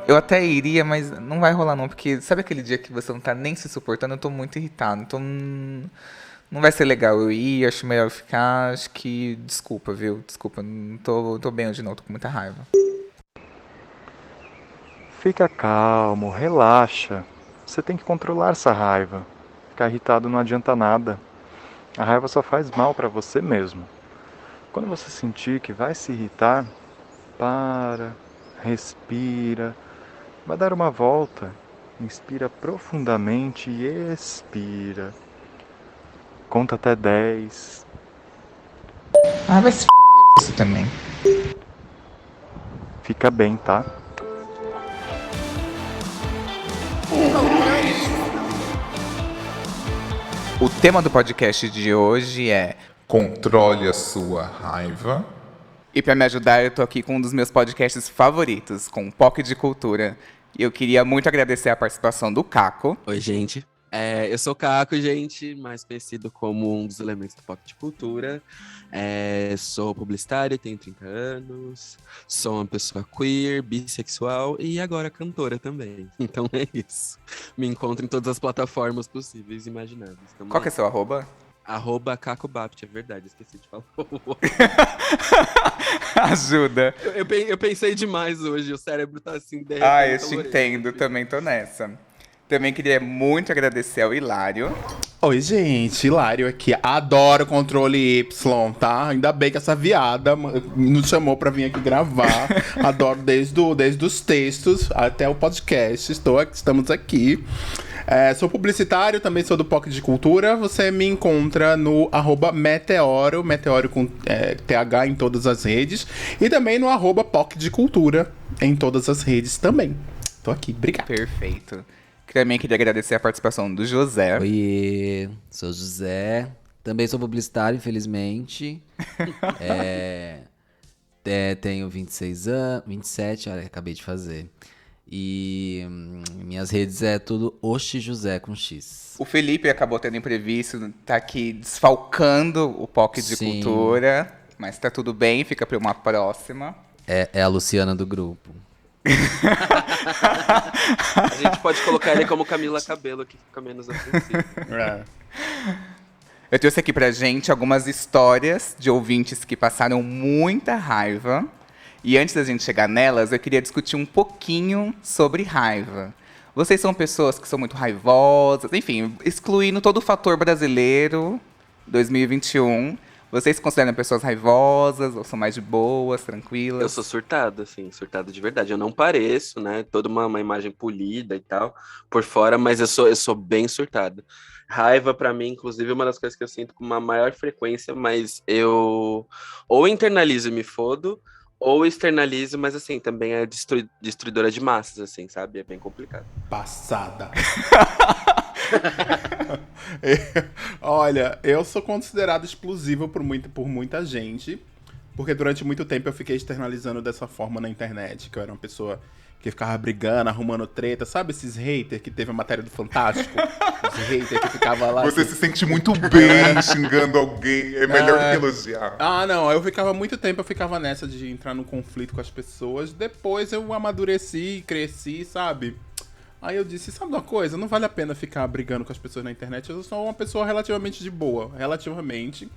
Eu até iria, mas não vai rolar não, porque sabe aquele dia que você não tá nem se suportando? Eu tô muito irritado, então não vai ser legal eu ir, acho melhor eu ficar, acho que... Desculpa, viu? Desculpa, não tô bem hoje não, tô com muita raiva. Fica calmo, relaxa. Você tem que controlar essa raiva. Ficar irritado não adianta nada. A raiva só faz mal para você mesmo. Quando você sentir que vai se irritar, para, respira, vai dar uma volta. Inspira profundamente e expira. Conta até 10. Ah, vai se f*** você também. Fica bem, tá? O tema do podcast de hoje é Controle a sua raiva. E pra me ajudar, eu tô aqui com um dos meus podcasts favoritos, com o POC de Cultura. E eu queria muito agradecer a participação do Caco. Oi, gente. Eu sou o Caco, gente, mais conhecido como um dos elementos do Pocket de Cultura. Sou publicitário, tenho 30 anos, sou uma pessoa queer, bissexual e agora cantora também. Então é isso. Me encontro em todas as plataformas possíveis e imagináveis. Qual que é seu arroba? @CacoBapt, é verdade, esqueci de falar. Ajuda. Eu pensei demais hoje, o cérebro tá assim, Ah, eu derretendo te calorento. entendo, também tô nessa. Também queria muito agradecer ao Hilário. Oi, gente, Hilário aqui. Adoro controle Y, tá? Ainda bem que essa viada nos chamou pra vir aqui gravar. Adoro desde os textos até o podcast. Estamos aqui. Sou publicitário, também sou do POC de Cultura. Você me encontra no @Meteoro, Meteoro com TH em todas as redes. E também no @POC de Cultura em todas as redes também. Tô aqui, obrigado. Perfeito. Também queria agradecer a participação do José. Oi, sou José. Também sou publicitário, infelizmente. Tenho 26 anos, 27, olha, acabei de fazer. E minhas redes é tudo Oxi José com X. O Felipe acabou tendo imprevisto, tá aqui desfalcando o POC de Sim. Cultura. Mas tá tudo bem, fica pra uma próxima. É a Luciana do grupo. A gente pode colocar ele como Camila Cabello, que fica menos ofensivo. Eu trouxe aqui pra gente algumas histórias de ouvintes que passaram muita raiva. E antes da gente chegar nelas, eu queria discutir um pouquinho sobre raiva. Vocês são pessoas que são muito raivosas, enfim, excluindo todo o fator brasileiro 2021. Vocês se consideram pessoas raivosas ou são mais de boas, tranquilas? Eu sou surtado, assim, surtado de verdade. Eu não pareço, né? Toda uma imagem polida e tal, por fora, mas eu sou bem surtado. Raiva, pra mim, inclusive, é uma das coisas que eu sinto com uma maior frequência, mas eu ou internalizo e me fodo, ou externalizo, mas assim, também é destruidora de massas, assim, sabe? É bem complicado. Passada. Olha, eu sou considerado explosivo por muita gente, porque durante muito tempo eu fiquei externalizando dessa forma na internet, que eu era uma pessoa que ficava brigando, arrumando treta, sabe esses haters que teve a matéria do Fantástico? Os haters que ficava lá... Você se sente muito bem xingando alguém, é melhor do que elogiar. Ah, não, eu ficava muito tempo, eu ficava nessa de entrar no conflito com as pessoas, depois eu amadureci, cresci, sabe? Aí eu disse, sabe uma coisa? Não vale a pena ficar brigando com as pessoas na internet. Eu sou uma pessoa relativamente de boa, relativamente.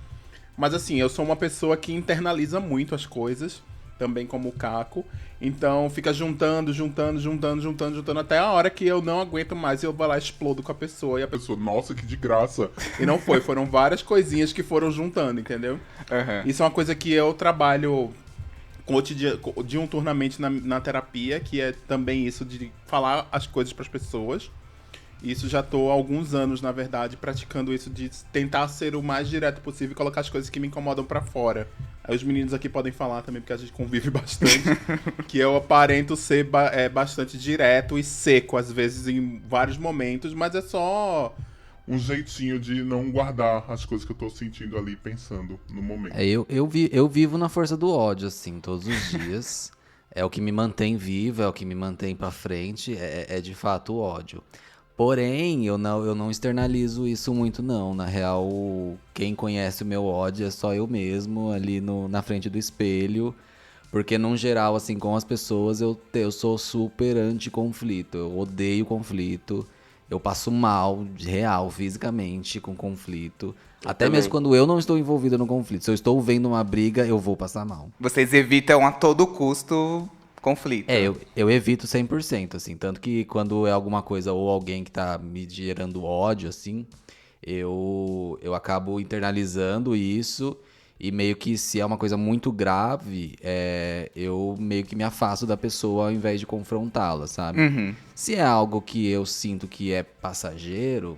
Mas assim, eu sou uma pessoa que internaliza muito as coisas, também como o Caco. Então fica juntando até a hora que eu não aguento mais e eu vou lá e explodo com a pessoa. E a pessoa, Nossa, que de graça. e não foi, foram várias coisinhas que foram juntando, entendeu? Aham. Isso é uma coisa que eu trabalho diuturnamente na terapia, que é também isso de falar as coisas para as pessoas. Isso já tô há alguns anos, na verdade, praticando isso de tentar ser o mais direto possível e colocar as coisas que me incomodam pra fora. Aí os meninos aqui podem falar também, porque a gente convive bastante, que eu aparento ser bastante direto e seco, às vezes, em vários momentos, mas é só... Um jeitinho de não guardar as coisas que eu tô sentindo ali, pensando no momento. Eu vivo na força do ódio, assim, todos os dias. É o que me mantém vivo, é o que me mantém pra frente, é de fato o ódio. Porém, eu não externalizo isso muito, não. Na real, quem conhece o meu ódio é só eu mesmo, ali na frente do espelho, Porque, num geral, assim, com as pessoas, eu sou super anti-conflito. Eu odeio conflito. Eu passo mal, real, fisicamente, com conflito. Até também. mesmo quando eu não estou envolvida no conflito. Se eu estou vendo uma briga, eu vou passar mal. Vocês evitam a todo custo conflito. Eu evito 100%, assim. Tanto que quando é alguma coisa ou alguém que tá me gerando ódio, assim, eu acabo internalizando isso. E meio que, se é uma coisa muito grave, eu meio que me afasto da pessoa ao invés de confrontá-la, sabe? Uhum. Se é algo que eu sinto que é passageiro,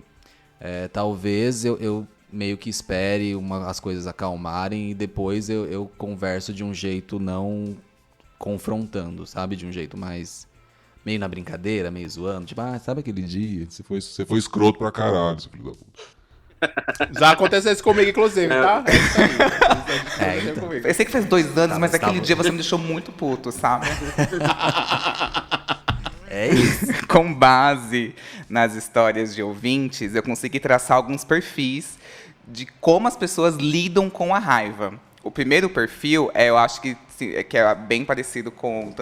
talvez eu meio que espere as coisas acalmarem e depois eu converso de um jeito não confrontando, sabe? De um jeito mais meio na brincadeira, meio zoando. Tipo, sabe aquele dia? Você foi escroto pra caralho, seu filho da puta. Já aconteceu isso comigo, inclusive, tá? É isso aí. Então. Eu sei que faz 2 anos, mas aquele tava. dia você me deixou muito puto, sabe? É isso. Com base nas histórias de ouvintes, eu consegui traçar alguns perfis de como as pessoas lidam com a raiva. O primeiro perfil, eu acho que é bem parecido com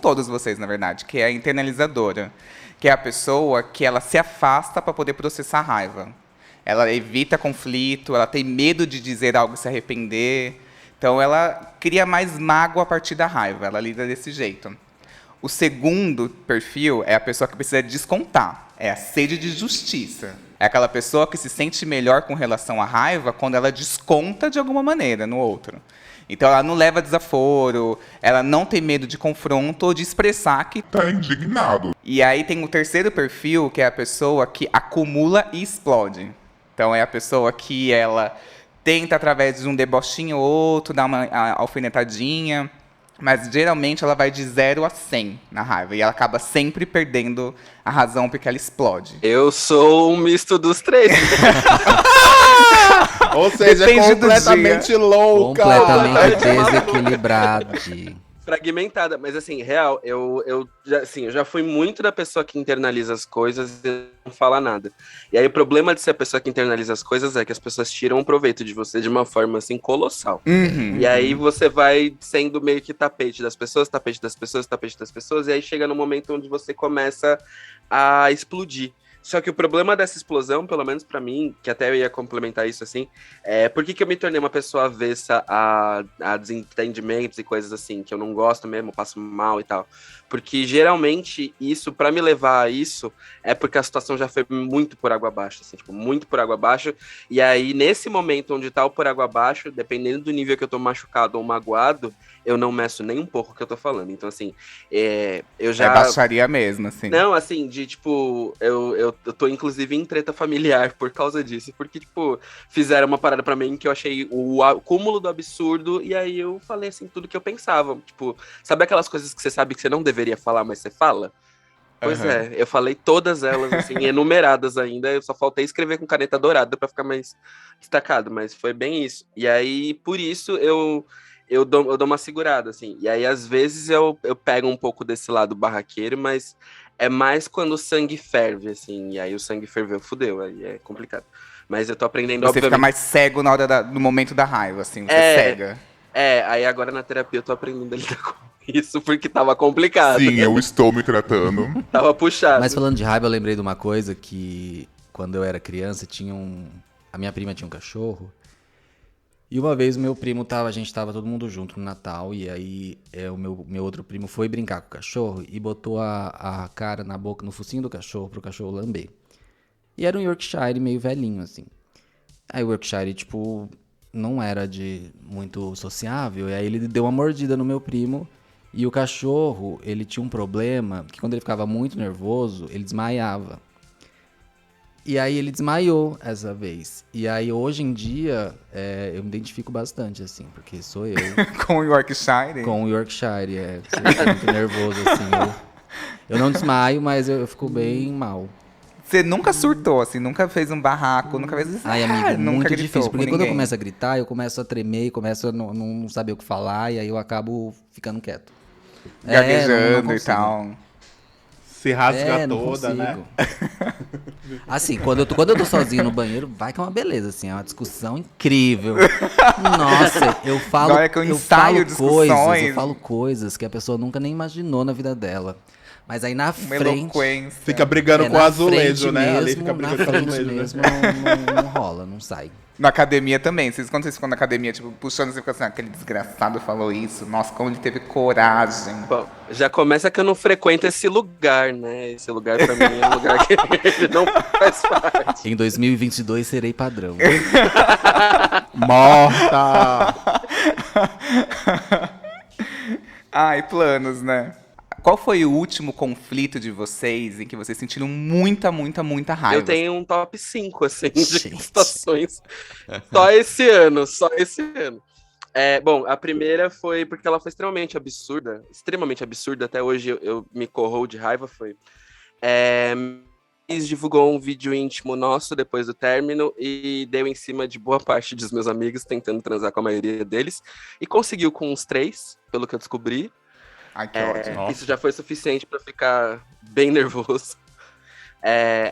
todos vocês, na verdade, que é a internalizadora, que é a pessoa que ela se afasta para poder processar a raiva. Ela evita conflito, ela tem medo de dizer algo e se arrepender. Então, ela cria mais mágoa a partir da raiva. Ela lida desse jeito. O segundo perfil é a pessoa que precisa descontar. É a sede de justiça. É aquela pessoa que se sente melhor com relação à raiva quando ela desconta de alguma maneira no outro. Então, ela não leva desaforo, ela não tem medo de confronto ou de expressar que... Tá indignado. E aí tem o terceiro perfil, que é a pessoa que acumula e explode. Então, é a pessoa que ela tenta, através de um debochinho ou outro, dar uma alfinetadinha, mas geralmente ela vai de 0 a 100 na raiva. E ela acaba sempre perdendo a razão porque ela explode. Eu sou um misto dos três. Ou seja, Depende do completamente louca. Completamente desequilibrado. Fragmentada, mas assim, real, eu já fui muito da pessoa que internaliza as coisas e não fala nada. E aí o problema de ser a pessoa que internaliza as coisas é que as pessoas tiram um proveito de você de uma forma assim colossal. E aí você vai sendo meio que tapete das pessoas, tapete das pessoas, tapete das pessoas, e aí chega no momento onde você começa a explodir. Só que o problema dessa explosão, pelo menos pra mim, que até eu ia complementar isso assim, por que eu me tornei uma pessoa avessa a desentendimentos e coisas assim, que eu não gosto mesmo, passo mal e tal. Porque geralmente isso, pra me levar a isso, é porque a situação já foi muito por água abaixo, assim, tipo, muito por água abaixo. E aí, nesse momento onde tá o por água abaixo, dependendo do nível que eu tô machucado ou magoado, eu não meço nem um pouco o que eu tô falando. Então, assim, eu já... É baixaria mesmo, assim. Não, assim, de, tipo, eu tô, inclusive, em treta familiar por causa disso. Porque, tipo, fizeram uma parada pra mim que eu achei o cúmulo do absurdo. E aí eu falei, assim, tudo que eu pensava. Tipo, sabe aquelas coisas que você sabe que você não deveria falar, mas você fala? Pois eu falei todas elas, assim, enumeradas ainda. Eu só faltei escrever com caneta dourada pra ficar mais destacado. Mas foi bem isso. E aí, por isso, eu dou uma segurada, assim. E aí, às vezes, eu pego um pouco desse lado barraqueiro, mas é mais quando o sangue ferve, assim. E aí o sangue ferveu, fudeu, aí é complicado. Mas eu tô aprendendo, Você obviamente. fica mais cego na hora no momento da raiva, assim. Você cega. Aí agora na terapia eu tô aprendendo a lidar com isso, porque tava complicado. Sim, eu estou me tratando. Tava puxado. Mas falando de raiva, eu lembrei de uma coisa que, quando eu era criança, a minha prima tinha um cachorro. E uma vez o meu primo a gente tava todo mundo junto no Natal, e aí o meu outro primo foi brincar com o cachorro e botou a cara na boca, no focinho do cachorro, pro cachorro lamber. E era um Yorkshire meio velhinho, assim. Aí o Yorkshire, tipo, não era muito sociável, e aí ele deu uma mordida no meu primo, e o cachorro, ele tinha um problema, que quando ele ficava muito nervoso, ele desmaiava. E aí ele desmaiou essa vez. E aí hoje em dia eu me identifico bastante, assim, porque sou eu. Com o Yorkshire? Com o Yorkshire, Você fica muito nervoso, assim. Eu não desmaio, mas eu fico bem mal. Você nunca surtou, assim, nunca fez um barraco, nunca fez... Ai, amigo, nunca muito gritou difícil. com Porque quando eu ninguém. começo a gritar, eu começo a tremer, começo a não saber o que falar, e aí eu acabo ficando quieto. Gaguejando não e consigo. tal. Se rasga Não toda, né? consigo. Assim, quando eu tô sozinho no banheiro, vai que é uma beleza, assim, é uma discussão incrível. Nossa, eu falo, Agora que eu ensaio discussões. eu falo coisas que a pessoa nunca nem imaginou na vida dela. Mas aí na Uma frente... eloquência. Fica brigando com o na azulejo, frente né? Ali mesmo, fica na brigando com o frente azulejo, né? mesmo não rola, não sai. Na academia também. Quando vocês ficam na academia, tipo, puxando, você fica assim, aquele desgraçado falou isso. Nossa, como ele teve coragem. Bom, já começa que eu não frequento esse lugar, né? Esse lugar pra mim é um lugar que ele não faz parte. Em 2022 serei padrão. Morta! Ai, planos, né? Qual foi o último conflito de vocês em que vocês sentiram muita, muita, muita raiva? Eu tenho um top 5, assim, de Gente. situações. Só esse ano, só esse ano. Bom, a primeira foi porque ela foi extremamente absurda, até hoje eu me corroo de raiva, foi... divulgou um vídeo íntimo nosso depois do término e deu em cima de boa parte dos meus amigos, tentando transar com a maioria deles, e conseguiu com uns 3, pelo que eu descobri. Ai, que ódio. Isso já foi suficiente pra ficar bem nervoso.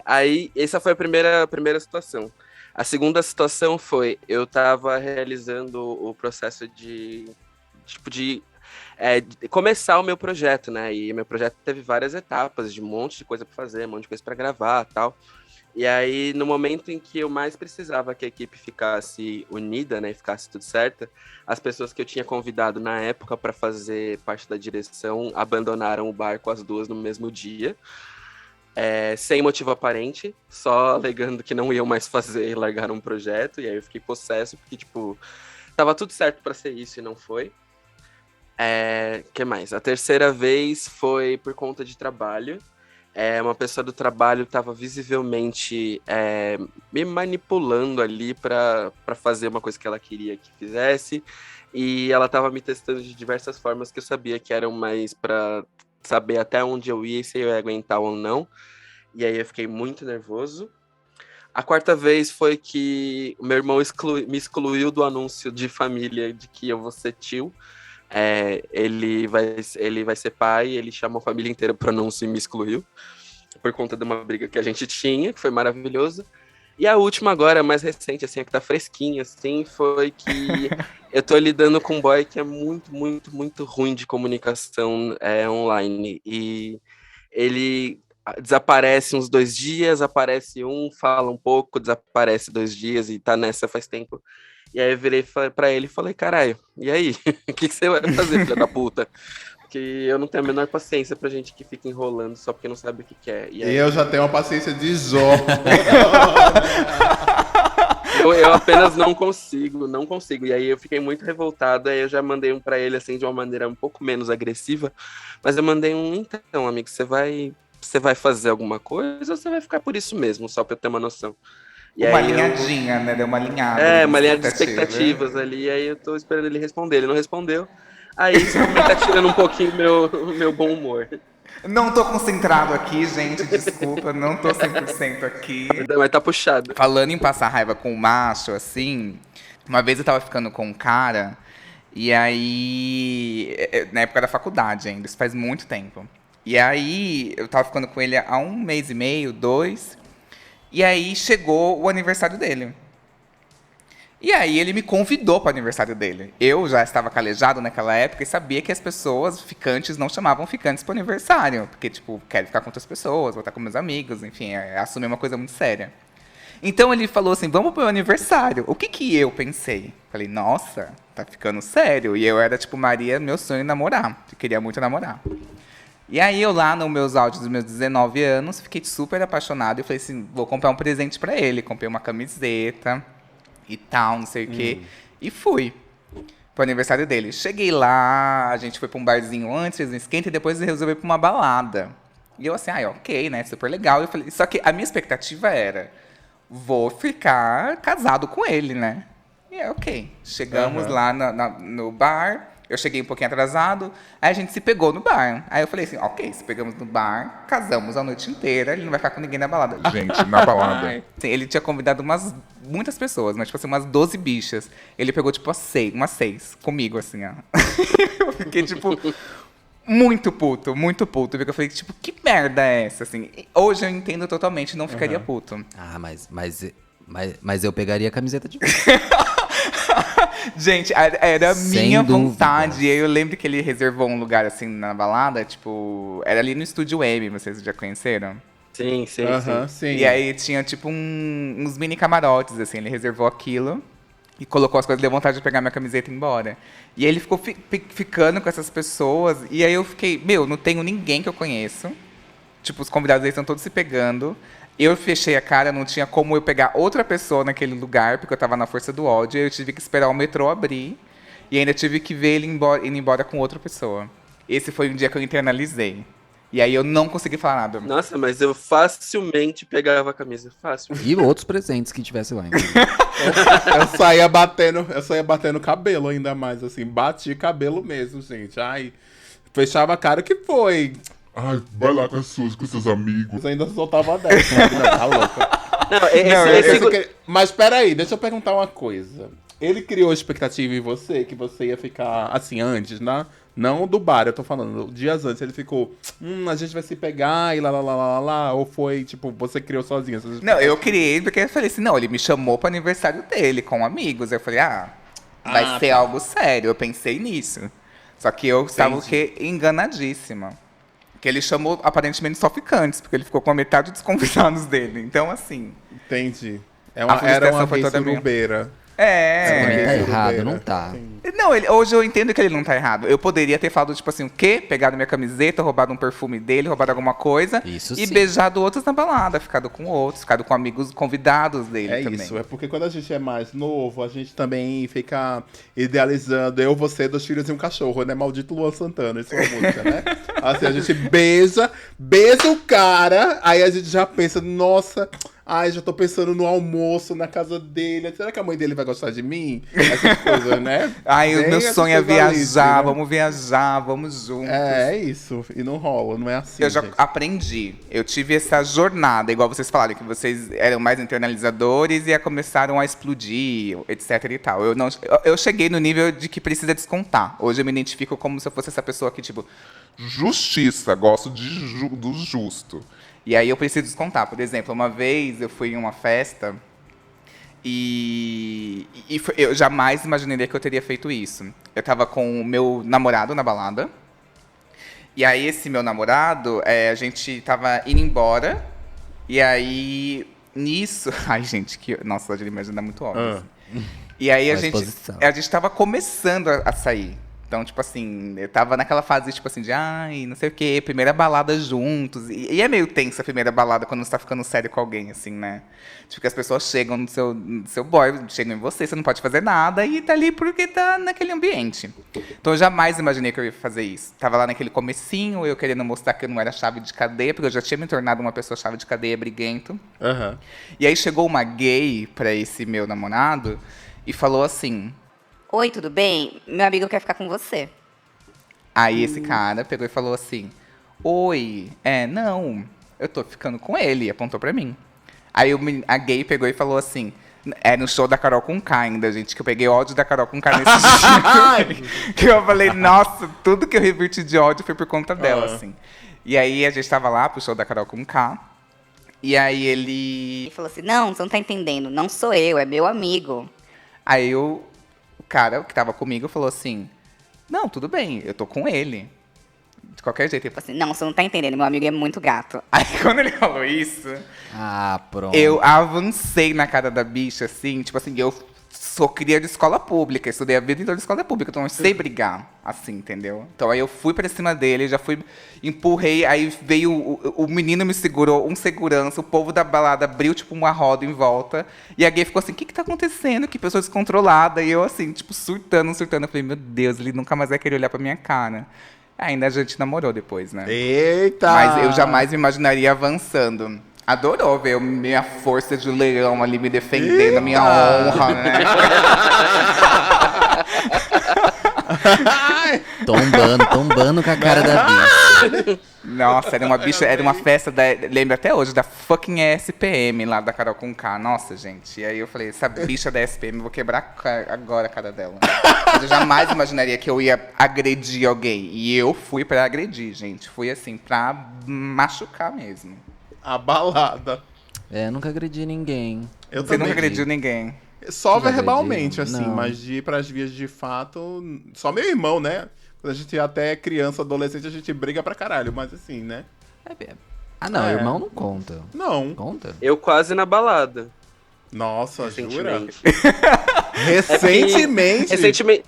Aí, essa foi a primeira situação. A segunda situação foi, eu tava realizando o processo de começar o meu projeto, né? E meu projeto teve várias etapas, de um monte de coisa pra fazer, um monte de coisa pra gravar e tal. E aí, no momento em que eu mais precisava que a equipe ficasse unida, né, ficasse tudo certo, as pessoas que eu tinha convidado na época para fazer parte da direção abandonaram o barco as duas no mesmo dia, sem motivo aparente, só alegando que não iam mais fazer e largaram o projeto. E aí eu fiquei possesso, porque, tipo, tava tudo certo para ser isso e não foi. Que mais? A terceira vez foi por conta de trabalho. Uma pessoa do trabalho estava visivelmente me manipulando ali para fazer uma coisa que ela queria que fizesse, e ela estava me testando de diversas formas que eu sabia que eram mais para saber até onde eu ia e se eu ia aguentar ou não, e aí eu fiquei muito nervoso. A quarta vez foi que o meu irmão me excluiu do anúncio de família de que eu vou ser tio. Ele vai ser pai, ele chamou a família inteira pro anúncio e me excluiu, por conta de uma briga que a gente tinha, que foi maravilhoso. E a última agora, mais recente, assim, a que tá fresquinha, assim, foi que eu tô lidando com um boy que é muito, muito, muito ruim de comunicação online. E ele desaparece uns 2 dias, aparece fala um pouco, desaparece 2 dias e tá nessa faz tempo. E aí eu virei pra ele e falei, caralho, e aí? O que você vai fazer, filha da puta? Porque eu não tenho a menor paciência pra gente que fica enrolando só porque não sabe o que quer. E aí, Eu já tenho uma paciência de Zó. eu apenas não consigo. E aí eu fiquei muito revoltado, aí eu já mandei pra ele, assim, de uma maneira um pouco menos agressiva. Mas eu mandei então, amigo, você vai fazer alguma coisa ou você vai ficar por isso mesmo, só pra eu ter uma noção? E Uma aí linhadinha, né? Deu uma linhada. uma linha de expectativas ali, aí eu tô esperando ele responder. Ele não respondeu. Aí isso também tá tirando um pouquinho meu bom humor. Não tô concentrado aqui, gente. Desculpa, não tô 100% aqui. Mas tá puxado. Falando em passar raiva com o macho, assim, uma vez eu tava ficando com um cara, e aí, na época da faculdade ainda, isso faz muito tempo. E aí, eu tava ficando com ele há 1 mês e meio, 2, e aí chegou o aniversário dele. E aí ele me convidou para o aniversário dele. Eu já estava calejado naquela época e sabia que as pessoas, ficantes, não chamavam ficantes para o aniversário. Porque, tipo, quero ficar com outras pessoas, vou estar com meus amigos, enfim, assumir uma coisa muito séria. Então ele falou assim, vamos pro meu aniversário. O que eu pensei? Falei, nossa, tá ficando sério. E eu era, tipo, Maria, meu sonho namorar. Eu queria muito namorar. E aí eu lá, nos meus áudios dos meus 19 anos, fiquei super apaixonado. E falei assim, vou comprar um presente para ele. Comprei uma camiseta e tal, não sei o quê. E fui pro aniversário dele. Cheguei lá, a gente foi pra um barzinho antes, fez um esquenta e depois resolveu ir pra uma balada. E eu assim, ok, né, super legal. Eu falei, só que a minha expectativa era, vou ficar casado com ele, né? E ok. Chegamos lá no bar, eu cheguei um pouquinho atrasado, aí a gente se pegou no bar. Aí eu falei assim, ok, se pegamos no bar, casamos a noite inteira, ele não vai ficar com ninguém na balada. Gente, na balada. Sim, ele tinha convidado muitas pessoas, mas tipo assim, umas 12 bichas. Ele pegou tipo umas 6 comigo, assim, ó. Eu fiquei tipo, Muito puto, muito puto. Porque eu falei, tipo, que merda é essa, assim? Hoje eu entendo totalmente, não ficaria puto. Ah, mas eu pegaria a camiseta de volta. Gente, era a Sem minha dúvida. vontade. E aí eu lembro que ele reservou um lugar, assim, na balada, tipo... Era ali no Estúdio M, vocês já conheceram? Sim, sim, Aham, sim. sim. E aí tinha, tipo, uns mini camarotes, assim. Ele reservou aquilo e colocou as coisas, deu vontade de pegar minha camiseta e ir embora. E aí ele ficou ficando com essas pessoas. E aí eu fiquei, meu, não tenho ninguém que eu conheço. Tipo, os convidados eles estão todos se pegando. Eu fechei a cara, não tinha como eu pegar outra pessoa naquele lugar, porque eu tava na força do ódio. Eu tive que esperar o metrô abrir. E ainda tive que ver ele indo embora com outra pessoa. Esse foi um dia que eu internalizei. E aí eu não consegui falar nada. Nossa, mas eu facilmente pegava a camisa. Fácil. E outros presentes que tivesse lá. inclusive. Eu saía batendo cabelo ainda mais, assim. Bati cabelo mesmo, gente. Ai, fechava a cara, o que foi? Ai, vai lá com seus amigos. Mas ainda soltava 10, né? Tá louca. Não, Mas peraí, deixa eu perguntar uma coisa. Ele criou expectativa em você, que você ia ficar assim antes, né? Não do bar, eu tô falando. Dias antes ele ficou, a gente vai se pegar e lá. Ou foi, tipo, você criou sozinho? Não, eu criei porque eu falei assim, não, ele me chamou pro aniversário dele, com amigos. Eu falei, vai ser algo sério. Eu pensei nisso. Só que eu estava o quê? Enganadíssima. Que ele chamou, aparentemente, só ficantes, porque ele ficou com a metade dos convidados dele. Então, assim... Entendi. A Era uma frustração foi vez toda minha. surubeira. Você também tá É, errado, Silveira. não tá. Não, hoje eu entendo que ele não tá errado. Eu poderia ter falado, tipo assim, o quê? Pegado minha camiseta, roubado um perfume dele, roubado alguma coisa. Isso e sim. beijado outros na balada, ficado com outros, ficado com amigos convidados dele É também. isso, é porque quando a gente é mais novo, a gente também fica idealizando eu, você, 2 filhos e um cachorro, né? Maldito Luan Santana, isso é uma música, né? Assim, a gente beija o cara, aí a gente já pensa, nossa, ai, já tô pensando no almoço na casa dele, será que a mãe dele vai gostar de mim? Essas coisas, né? Ai, o Bem meu essas sonho é coisas ali, viajar, né? vamos viajar, vamos juntos. É isso, e não rola, não é assim, Eu já gente. aprendi. Eu tive essa jornada, igual vocês falaram, que vocês eram mais internalizadores e começaram a explodir, etc e tal. Eu cheguei no nível de que precisa descontar. Hoje eu me identifico como se eu fosse essa pessoa que, tipo, justiça, gosto do justo. E aí eu preciso descontar. Por exemplo, uma vez eu fui em uma festa eu jamais imaginaria que eu teria feito isso. Eu tava com o meu namorado na balada. E aí esse meu namorado, a gente tava indo embora. E aí, nisso... Ai, gente, nossa, a imagem dá muito óbvio. E aí a gente tava começando a sair. Então, tipo assim, eu tava naquela fase, tipo assim, de ai, não sei o quê, primeira balada juntos. E é meio tensa a primeira balada quando você tá ficando sério com alguém, assim, né? Tipo, que as pessoas chegam no seu boy, chegam em você não pode fazer nada e tá ali porque tá naquele ambiente. Então, eu jamais imaginei que eu ia fazer isso. Tava lá naquele comecinho, eu querendo mostrar que eu não era chave de cadeia, porque eu já tinha me tornado uma pessoa chave de cadeia briguento. Aham. E aí chegou uma gay pra esse meu namorado e falou assim... Oi, tudo bem? Meu amigo quer ficar com você. Aí esse cara pegou e falou assim, oi, não, eu tô ficando com ele, e apontou pra mim. Aí a gay pegou e falou assim, no show da Carol Conká ainda, gente, que eu peguei ódio da Carol Conká nesse dia. Que eu falei, nossa, tudo que eu reverti de ódio foi por conta dela, assim. E aí a gente tava lá pro show da Carol Conká, e aí ele... Ele falou assim, não, você não tá entendendo, não sou eu, é meu amigo. Aí o cara que tava comigo falou assim, não, tudo bem, eu tô com ele. De qualquer jeito. Ele falou Assim, não, você não tá entendendo, meu amigo é muito gato. Aí quando ele falou isso, Pronto. eu avancei na cara da bicha, assim, tipo assim, eu sou cria de escola pública, estudei a vida inteira de escola pública, então eu sei brigar, assim, entendeu? Então aí eu fui pra cima dele, já fui, empurrei, aí veio, o menino me segurou, um segurança, o povo da balada abriu, tipo, uma roda em volta, e a gay ficou assim, o que tá acontecendo? Que pessoa descontrolada, e eu assim, tipo, surtando, eu falei, meu Deus, ele nunca mais vai querer olhar pra minha cara. Ainda a gente namorou depois, né? Eita! Mas eu jamais me imaginaria avançando. Adorou ver minha força de leão ali me defendendo, a minha honra, né? Tombando com a cara da bicha. Nossa, era uma bicha, era uma festa lembro até hoje, da fucking SPM lá da Carol Conká. Nossa, gente. E aí eu falei, essa bicha da SPM, eu vou quebrar agora a cara dela. Mas eu jamais imaginaria que eu ia agredir alguém. E eu fui pra agredir, gente. Fui assim, pra machucar mesmo. A balada. Eu nunca agredi ninguém. Eu Você também. nunca agrediu ninguém. Só Já verbalmente, agrediram? assim, Não. mas de ir pras vias de fato. Só meu irmão, né? Quando a gente até é criança, adolescente, a gente briga pra caralho, mas assim, né? Ah, não, É. irmão não conta. Não. Conta? Eu quase na balada. Nossa, jura? Recentemente. Recentemente. Recentemente.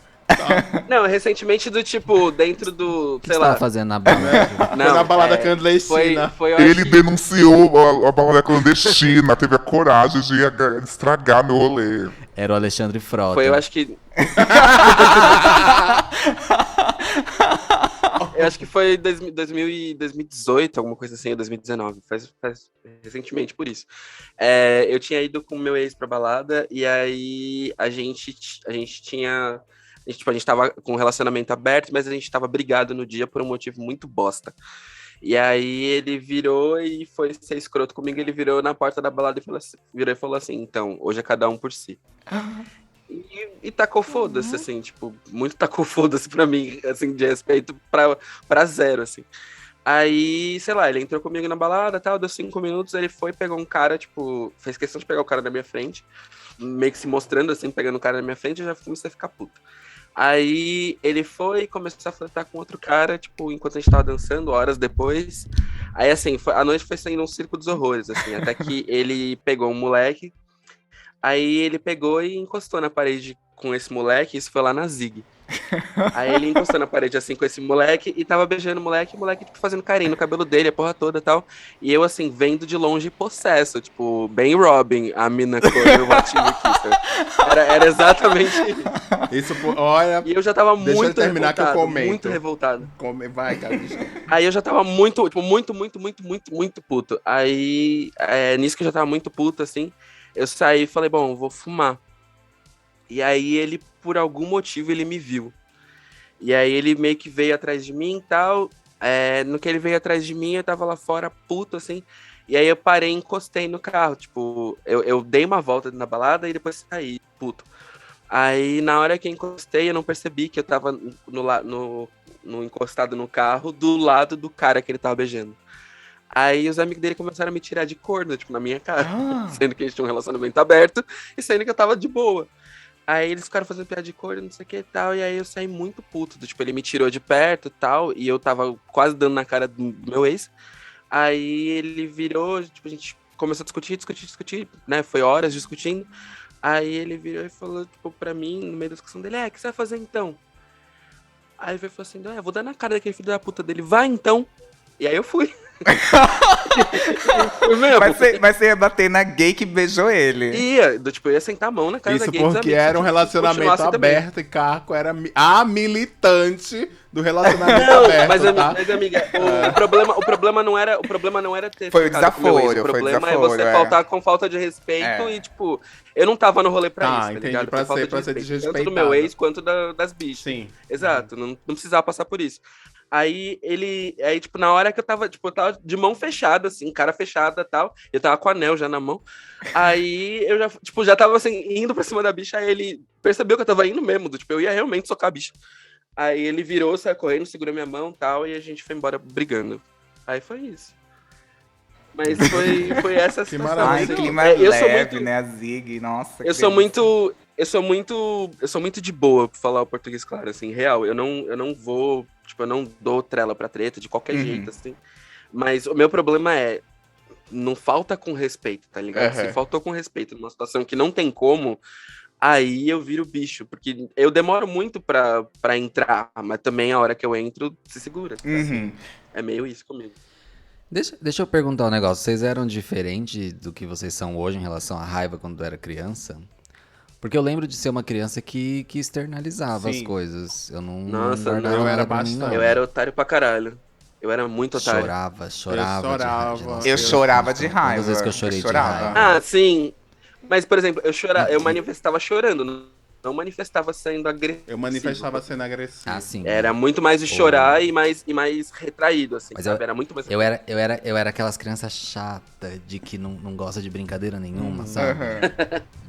Não, recentemente do tipo, dentro do. O que sei você lá. tava fazendo na balada? Não, Foi na balada Foi, clandestina. foi eu acho Ele denunciou a balada clandestina, teve a coragem de estragar meu rolê. Era o Alexandre Frota. Foi, eu acho que. Eu acho que foi 2018, alguma coisa assim, ou 2019. Faz recentemente por isso. Eu tinha ido com o meu ex pra balada, e aí a gente tinha. A gente tava com um relacionamento aberto, mas a gente tava brigado no dia por um motivo muito bosta. E aí ele virou e foi ser escroto comigo, ele virou na porta da balada e falou assim, então, hoje é cada um por si. E tacou foda-se, assim, tipo, muito tacou foda-se pra mim, assim, de respeito pra zero, assim. Aí, sei lá, ele entrou comigo na balada, tal, deu 5 minutos, ele foi, pegou um cara, tipo, fez questão de pegar o cara na minha frente, meio que se mostrando, assim, pegando o cara na minha frente, eu já comecei a ficar puto. Aí ele foi e começou a flertar com outro cara, tipo, enquanto a gente tava dançando, horas depois. Aí, assim, a noite foi saindo um circo dos horrores, assim, até que ele pegou um moleque, aí ele pegou e encostou na parede com esse moleque, isso foi lá na Zig. Aí ele encostou na parede, assim, com esse moleque e tava beijando o moleque tipo, fazendo carinho no cabelo dele, a porra toda e tal. E eu, assim, vendo de longe possesso, tipo, bem Robin, a mina cor do Watching Kisser. Era exatamente isso. Isso, olha. E eu já tava Deixa eu muito terminar que eu revoltado, comento. muito revoltado. Vai, cara. Aí eu já tava muito, tipo, muito puto. Aí, nisso que eu já tava muito puto, assim, eu saí e falei, bom, vou fumar. E aí ele, por algum motivo, ele me viu. E aí ele meio que veio atrás de mim e tal. No que ele veio atrás de mim, eu tava lá fora, puto, assim. E aí eu parei e encostei no carro. Tipo, eu dei uma volta na balada e depois saí, puto. Aí, na hora que eu encostei, eu não percebi que eu tava no encostado no carro, do lado do cara que ele tava beijando. Aí os amigos dele começaram a me tirar de corno, tipo, na minha cara. Sendo que a gente tinha um relacionamento aberto e sendo que eu tava de boa. Aí eles ficaram fazendo piada de corno, não sei o que e tal, e aí eu saí muito puto. Tipo, ele me tirou de perto e tal, e eu tava quase dando na cara do meu ex. Aí ele virou, tipo, a gente começou a discutir, né? Foi horas discutindo. Aí ele virou e falou, tipo, pra mim, no meio da discussão dele, o que você vai fazer então? Aí ele falou assim, vou dar na cara daquele filho da puta dele, vai então. E aí eu fui. Fui mesmo. Mas você ia bater na gay que beijou ele. Eu ia sentar a mão na cara da Isso gay dos porque amigos, era um se relacionamento continuasse também. aberto e Carco era a militante do relacionamento Não, aberto, mas, tá? amiga, o problema não era ter Foi o ficado com meu ex, desaforo, o foi o problema é desaforo, você faltar com falta de respeito e, tipo, eu não tava no rolê pra isso, tá entendi, ligado? pra Por falta ser de respeito, tanto do desrespeitado. meu ex quanto das bichas. Sim. Exato, não precisava passar por isso. Aí tipo, na hora que eu tava de mão fechada, assim, cara fechada e tal, eu tava com o anel já na mão, aí eu já tava, assim, indo pra cima da bicha, aí ele percebeu que eu tava indo mesmo, eu ia realmente socar a bicha. Aí ele virou, saiu correndo, segurou minha mão e tal, e a gente foi embora brigando. Aí foi isso. Mas foi essa a Que situação. maravilha. Ai, Assim, clima eu sou leve, muito, né? A Zig, nossa. eu sou muito de boa pra falar o português claro, assim, real. Eu não vou, tipo, eu não dou trela pra treta de qualquer jeito, assim. Mas o meu problema não falta com respeito, tá ligado? Se faltou com respeito numa situação que não tem como, aí eu viro bicho, porque eu demoro muito pra entrar, mas também a hora que eu entro, se segura. Tá? É meio isso comigo. Deixa eu perguntar um negócio. Vocês eram diferentes do que vocês são hoje em relação à raiva quando era criança? Porque eu lembro de ser uma criança que externalizava Sim. as coisas. Eu não Nossa, guardava não, eu nada era pra mim, não. bastante. Eu era otário pra caralho. Eu era muito otário. Chorava Eu de chorava. raiva. Nossa, Eu chorava de raiva. Quantas vezes que eu chorei de chorava. raiva? Ah, sim. Mas, por exemplo, eu manifestava chorando. não manifestava sendo agressivo. Eu manifestava sendo agressivo. Ah, sim. Era muito mais de chorar e mais retraído, assim, Mas sabe? Era muito mais... Eu era aquelas crianças chatas de que não gosta de brincadeira nenhuma, sabe?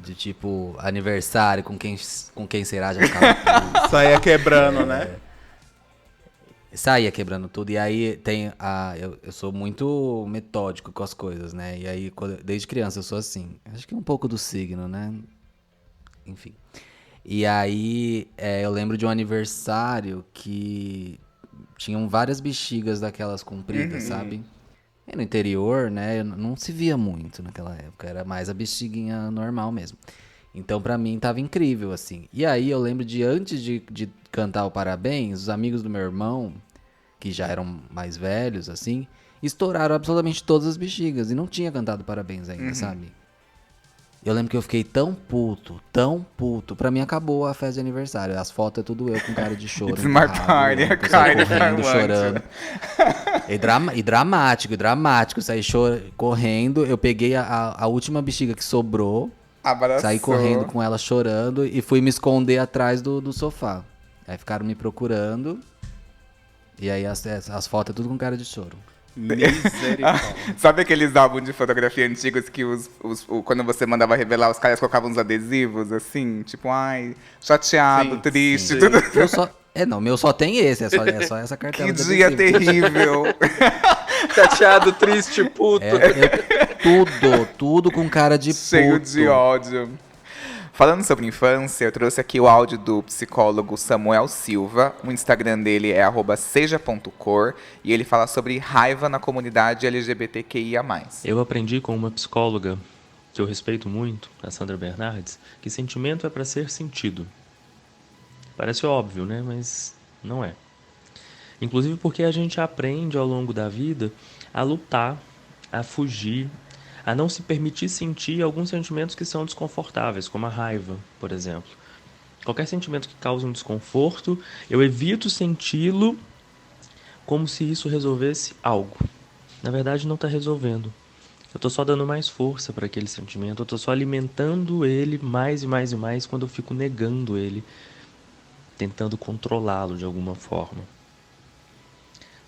De tipo, aniversário, com quem será, já ficava puto. Saía quebrando, né? Saía quebrando tudo. E aí tem eu sou muito metódico com as coisas, né? E aí, desde criança eu sou assim. Acho que um pouco do signo, né? Enfim. E aí, eu lembro de um aniversário que tinham várias bexigas daquelas compridas, sabe? E no interior, né, não se via muito naquela época. Era mais a bexiguinha normal mesmo. Então, pra mim, tava incrível, assim. E aí, eu lembro de antes de cantar o parabéns, os amigos do meu irmão, que já eram mais velhos, assim, estouraram absolutamente todas as bexigas. E não tinha cantado parabéns ainda, sabe? Eu lembro que eu fiquei tão puto. Pra mim acabou a festa de aniversário. As fotos é tudo eu com cara de choro. It's my party, a correndo, kind of chorando. E dramático. Saí correndo. Eu peguei a última bexiga que sobrou. Abraçou. Saí correndo com ela chorando e fui me esconder atrás do sofá. Aí ficaram me procurando. E aí as fotos é tudo com cara de choro. Misericórdia. Sabe aqueles álbuns de fotografia antigos que quando você mandava revelar, os caras colocavam uns adesivos, assim? Tipo, ai, chateado, Sim, triste, sim. tudo. Meu só tem esse, é só essa cartela. Que de dia adesivo. terrível. Chateado, triste, puto. Tudo com cara de Cheio puto. de ódio. Falando sobre infância, eu trouxe aqui o áudio do psicólogo Samuel Silva. O Instagram dele é @seja.cor e ele fala sobre raiva na comunidade LGBTQIA+. Eu aprendi com uma psicóloga que eu respeito muito, a Sandra Bernardes, que sentimento é para ser sentido. Parece óbvio, né? Mas não é. Inclusive porque a gente aprende ao longo da vida a lutar, a fugir, a não se permitir sentir alguns sentimentos que são desconfortáveis, como a raiva, por exemplo. Qualquer sentimento que cause um desconforto, eu evito senti-lo como se isso resolvesse algo. Na verdade, não está resolvendo. Eu estou só dando mais força para aquele sentimento, eu estou só alimentando ele mais e mais e mais quando eu fico negando ele, tentando controlá-lo de alguma forma.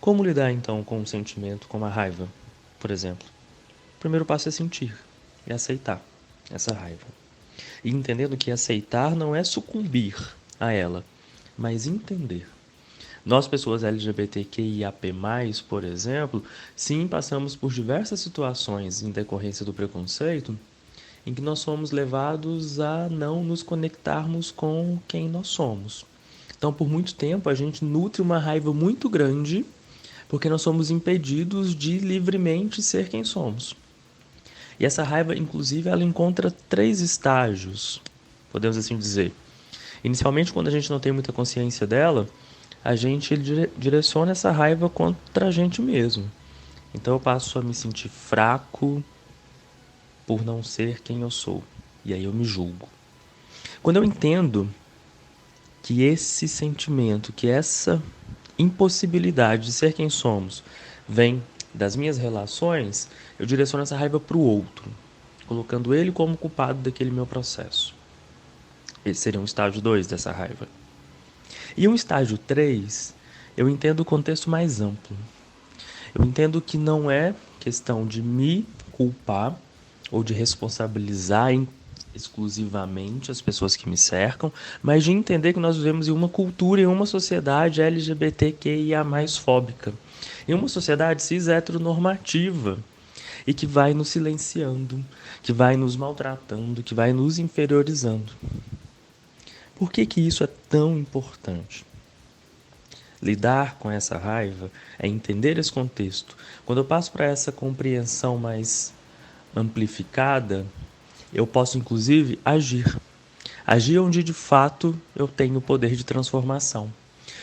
Como lidar, então, com um sentimento como a raiva, por exemplo? O primeiro passo é sentir e aceitar essa raiva. E entendendo que aceitar não é sucumbir a ela, mas entender. Nós, pessoas LGBTQIAP+, por exemplo, sim, passamos por diversas situações em decorrência do preconceito em que nós somos levados a não nos conectarmos com quem nós somos. Então, por muito tempo, a gente nutre uma raiva muito grande porque nós somos impedidos de livremente ser quem somos. E essa raiva, inclusive, ela encontra 3 estágios, podemos assim dizer. Inicialmente, quando a gente não tem muita consciência dela, a gente direciona essa raiva contra a gente mesmo. Então eu passo a me sentir fraco por não ser quem eu sou. E aí eu me julgo. Quando eu entendo que esse sentimento, que essa impossibilidade de ser quem somos, vem das minhas relações, eu direciono essa raiva para o outro, colocando ele como culpado daquele meu processo. Esse seria um estágio 2 dessa raiva. E um estágio 3, eu entendo o contexto mais amplo. Eu entendo que não é questão de me culpar ou de responsabilizar exclusivamente as pessoas que me cercam, mas de entender que nós vivemos em uma cultura, em uma sociedade LGBTQIA+ fóbica. Em uma sociedade cis heteronormativa e que vai nos silenciando, que vai nos maltratando, que vai nos inferiorizando. Por que isso é tão importante? Lidar com essa raiva é entender esse contexto. Quando eu passo para essa compreensão mais amplificada, eu posso inclusive agir. Agir onde de fato eu tenho o poder de transformação.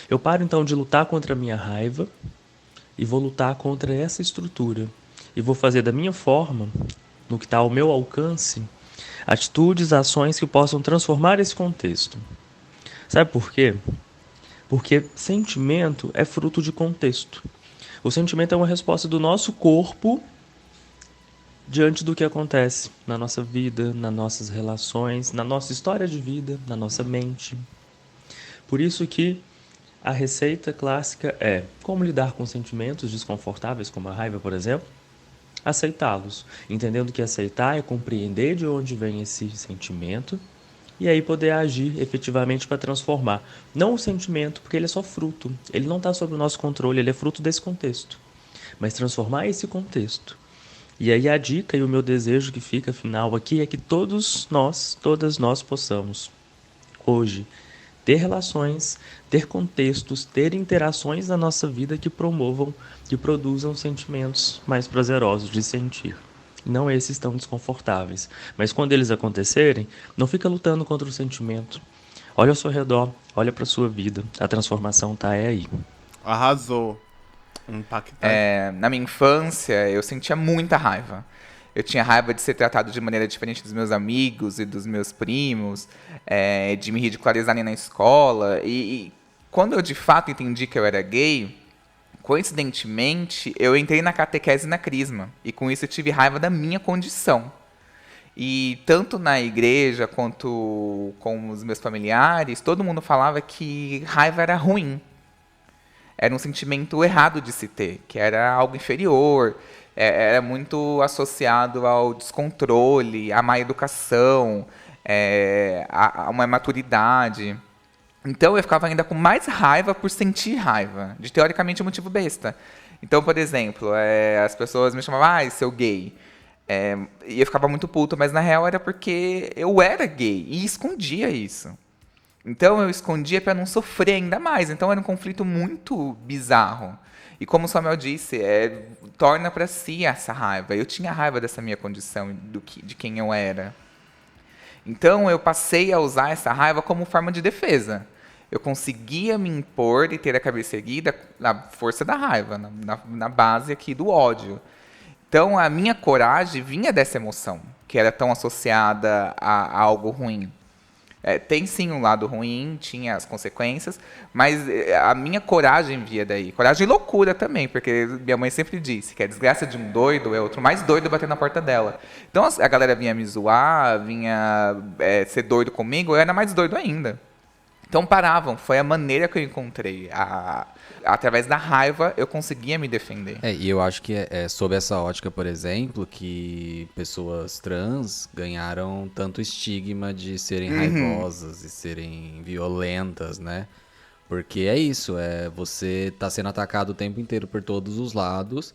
Eu paro então de lutar contra a minha raiva e vou lutar contra essa estrutura. E vou fazer da minha forma, no que está ao meu alcance, atitudes, ações que possam transformar esse contexto. Sabe por quê? Porque sentimento é fruto de contexto. O sentimento é uma resposta do nosso corpo diante do que acontece na nossa vida, nas nossas relações, na nossa história de vida, na nossa mente. Por isso que a receita clássica é como lidar com sentimentos desconfortáveis, como a raiva, por exemplo, aceitá-los, entendendo que aceitar é compreender de onde vem esse sentimento e aí poder agir efetivamente para transformar. Não o sentimento, porque ele é só fruto, ele não está sob o nosso controle, ele é fruto desse contexto, mas transformar esse contexto. E aí a dica e o meu desejo que fica final aqui é que todas nós possamos hoje ter relações, ter contextos, ter interações na nossa vida que promovam, que produzam sentimentos mais prazerosos de sentir. Não esses tão desconfortáveis. Mas quando eles acontecerem, não fica lutando contra o sentimento. Olha ao seu redor, olha para a sua vida. A transformação tá aí. Arrasou. Impactante. Na minha infância, eu sentia muita raiva. Eu tinha raiva de ser tratado de maneira diferente dos meus amigos e dos meus primos, de me ridicularizarem na escola. E quando eu de fato entendi que eu era gay, coincidentemente, eu entrei na catequese e na crisma. E com isso eu tive raiva da minha condição. E tanto na igreja quanto com os meus familiares, todo mundo falava que raiva era ruim. Era um sentimento errado de se ter, que era algo inferior, era muito associado ao descontrole, à má educação, a uma imaturidade. Então eu ficava ainda com mais raiva por sentir raiva, de teoricamente um motivo besta. Então, por exemplo, as pessoas me chamavam, seu gay. E eu ficava muito puto, mas na real era porque eu era gay e escondia isso. Então eu escondia para não sofrer ainda mais. Então era um conflito muito bizarro. E como o Samuel disse, torna para si essa raiva. Eu tinha raiva dessa minha condição, de quem eu era. Então eu passei a usar essa raiva como forma de defesa. Eu conseguia me impor e ter a cabeça erguida na força da raiva, na base aqui do ódio. Então a minha coragem vinha dessa emoção, que era tão associada a algo ruim. Tem sim um lado ruim, tinha as consequências, mas a minha coragem via daí. Coragem e loucura também, porque minha mãe sempre disse que a desgraça de um doido é outro mais doido bater na porta dela. Então a galera vinha me zoar, vinha ser doido comigo, eu era mais doido ainda. Então paravam, foi a maneira que eu encontrei. Através da raiva eu conseguia me defender. E eu acho que é sob essa ótica, por exemplo, que pessoas trans ganharam tanto estigma de serem raivosas e serem violentas, né? Porque é isso, você tá sendo atacado o tempo inteiro por todos os lados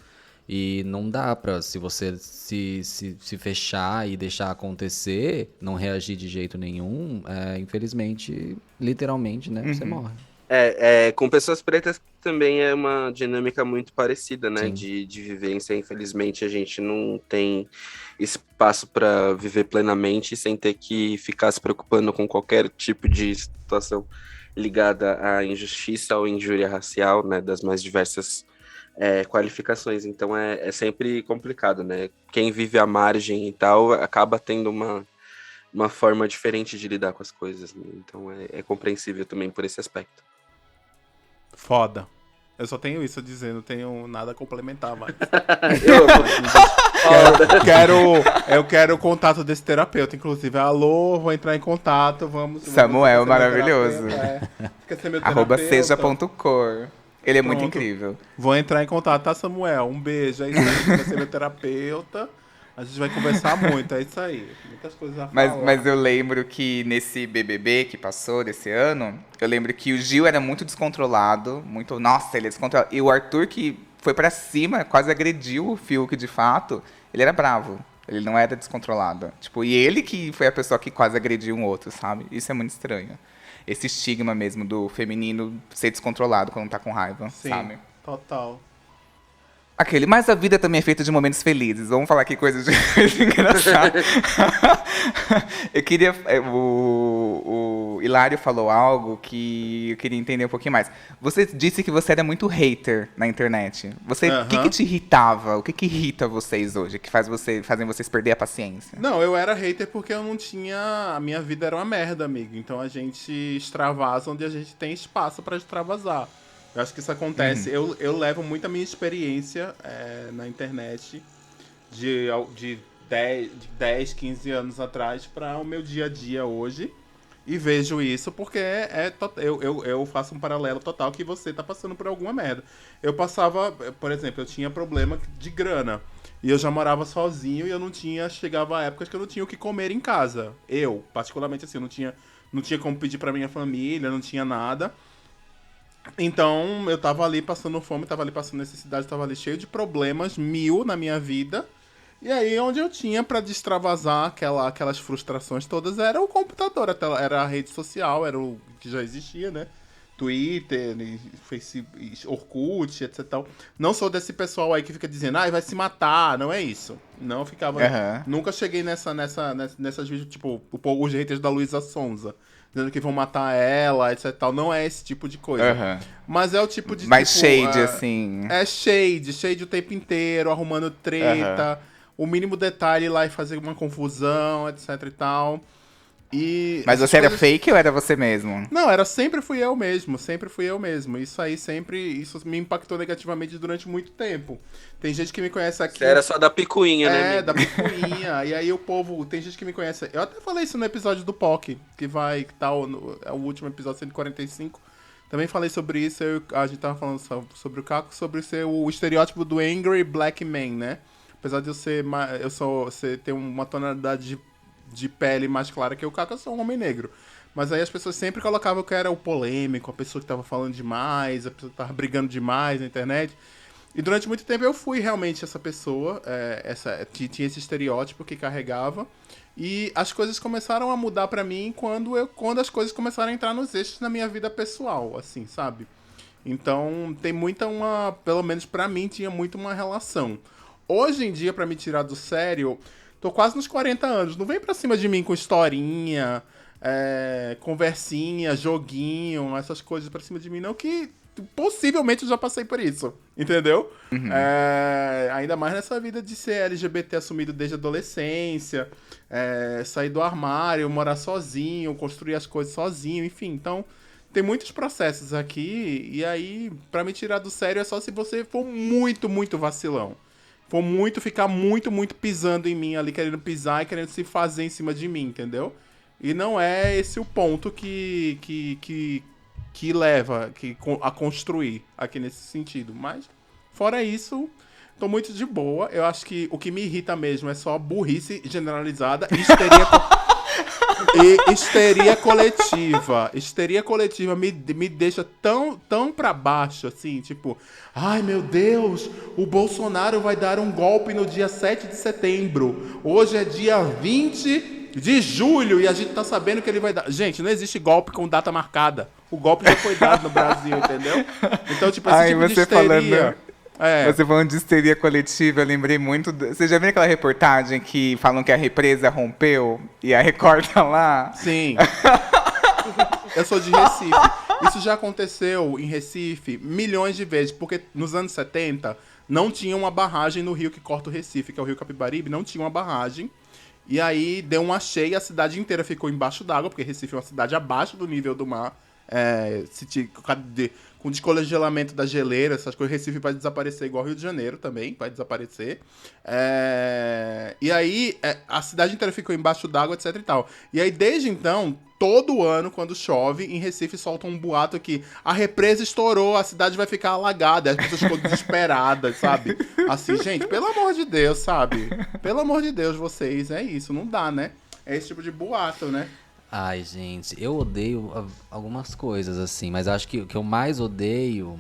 e não dá pra, se você se fechar e deixar acontecer, não reagir de jeito nenhum, infelizmente, literalmente, né, você morre. Com pessoas pretas também é uma dinâmica muito parecida, né? Sim. De vivência. Infelizmente, a gente não tem espaço para viver plenamente sem ter que ficar se preocupando com qualquer tipo de situação ligada à injustiça ou injúria racial, né? Das mais diversas qualificações. Então, é sempre complicado, né? Quem vive à margem e tal acaba tendo uma forma diferente de lidar com as coisas, né? Então, é compreensível também por esse aspecto. Foda. Eu só tenho isso a dizer, não tenho nada a complementar mais. Eu quero o contato desse terapeuta, inclusive. Alô, vou entrar em contato, vamos... Samuel, maravilhoso. Quer ser meu @ terapeuta? seja.cor. Ele é muito Pronto. incrível. Vou entrar em contato, tá, Samuel? Um beijo, é isso aí. Quer ser meu terapeuta? A gente vai conversar muito, é isso aí. Muitas coisas a falar. Mas eu lembro que nesse BBB que passou desse ano, eu lembro que o Gil era muito descontrolado, nossa, ele é descontrolado. E o Arthur, que foi pra cima, quase agrediu o Fiuk de fato, ele era bravo. Ele não era descontrolado. Tipo, e ele que foi a pessoa que quase agrediu um outro, sabe? Isso é muito estranho. Esse estigma mesmo do feminino ser descontrolado quando tá com raiva, Sim, sabe? total. Mas a vida também é feita de momentos felizes. Vamos falar aqui coisas engraçadas. Eu queria... O Hilário falou algo que eu queria entender um pouquinho mais. Você disse que você era muito hater na internet. O que te irritava? O que irrita vocês hoje? Que fazem vocês perder a paciência? Não, eu era hater porque eu não tinha... A minha vida era uma merda, amigo. Então a gente extravasa onde a gente tem espaço pra extravasar. Eu acho que isso acontece. Eu levo muito a minha experiência na internet de 10, 15 anos atrás para o meu dia a dia hoje. E vejo isso porque eu faço um paralelo total que você tá passando por alguma merda. Eu passava, por exemplo, eu tinha problema de grana. E eu já morava sozinho e eu não tinha... Chegava a épocas que eu não tinha o que comer em casa. Eu, particularmente assim, eu não tinha como pedir pra minha família, não tinha nada. Então, eu tava ali passando fome, tava ali passando necessidade, tava ali cheio de problemas, 1000 na minha vida. E aí, onde eu tinha pra destravasar aquelas frustrações todas, era o computador, era a rede social, era o que já existia, né? Twitter, Facebook, Orkut, etc. Não sou desse pessoal aí que fica dizendo, vai se matar, não é isso. Não ficava... Nunca cheguei nessas vídeos, tipo, os haters da Luísa Sonza, dizendo que vão matar ela, etc. Não é esse tipo de coisa. Mas é o tipo de... Mais tipo, shade, assim. É shade o tempo inteiro, arrumando treta, o mínimo detalhe lá e fazer uma confusão, etc e tal. Mas você era fake ou era você mesmo? Não, sempre fui eu mesmo. Isso me impactou negativamente durante muito tempo. Tem gente que me conhece aqui... Você era só da picuinha, né, amigo? Da picuinha. E aí o povo... Tem gente que me conhece... Eu até falei isso no episódio do POC, que tá é o último episódio, 145. Também falei sobre isso, a gente tava falando sobre o Caco, sobre ser o estereótipo do angry black man, né? Apesar de você ter uma tonalidade de pele mais clara que o Caco, eu sou um homem negro. Mas aí as pessoas sempre colocavam que eu era o polêmico, a pessoa que tava falando demais, a pessoa que tava brigando demais na internet. E durante muito tempo eu fui realmente essa pessoa, tinha esse estereótipo que carregava. E as coisas começaram a mudar pra mim quando as coisas começaram a entrar nos eixos na minha vida pessoal, assim, sabe? Então tem pelo menos pra mim, tinha muito uma relação. Hoje em dia, pra me tirar do sério... Tô quase nos 40 anos. Não vem pra cima de mim com historinha, conversinha, joguinho, essas coisas pra cima de mim, não, que possivelmente eu já passei por isso. Entendeu? Ainda mais nessa vida de ser LGBT assumido desde a adolescência, sair do armário, morar sozinho, construir as coisas sozinho, enfim. Então, tem muitos processos aqui, e aí, pra me tirar do sério, é só se você for muito, muito vacilão. Ficar muito, muito pisando em mim ali, querendo pisar e querendo se fazer em cima de mim, entendeu? E não é esse o ponto que leva a construir aqui nesse sentido. Mas, fora isso, tô muito de boa. Eu acho que o que me irrita mesmo é só burrice generalizada e histeria coletiva. Histeria coletiva me deixa tão pra baixo, assim, tipo... Ai, meu Deus, o Bolsonaro vai dar um golpe no dia 7 de setembro. Hoje é dia 20 de julho e a gente tá sabendo que ele vai dar... Gente, não existe golpe com data marcada. O golpe já foi dado no Brasil, entendeu? Então, tipo, esse tipo de histeria... Você falando de histeria coletiva, eu lembrei muito... Você já viu aquela reportagem que falam que a represa rompeu e a Record tá lá? Sim. Eu sou de Recife. Isso já aconteceu em Recife milhões de vezes, porque nos anos 70 não tinha uma barragem no rio que corta o Recife, que é o Rio Capibaribe, não tinha uma barragem. E aí deu uma cheia, a cidade inteira ficou embaixo d'água, porque Recife é uma cidade abaixo do nível do mar. Com descongelamento da geleira, essas coisas, Recife vai desaparecer igual Rio de Janeiro também, vai desaparecer. E aí, a cidade inteira ficou embaixo d'água, etc e tal. E aí, desde então, todo ano, quando chove, em Recife solta um boato que a represa estourou, a cidade vai ficar alagada, as pessoas ficam desesperadas, sabe? Assim, gente, pelo amor de Deus, sabe? Pelo amor de Deus, vocês, é isso, não dá, né? É esse tipo de boato, né? Ai, gente, eu odeio algumas coisas, assim, mas acho que o que eu mais odeio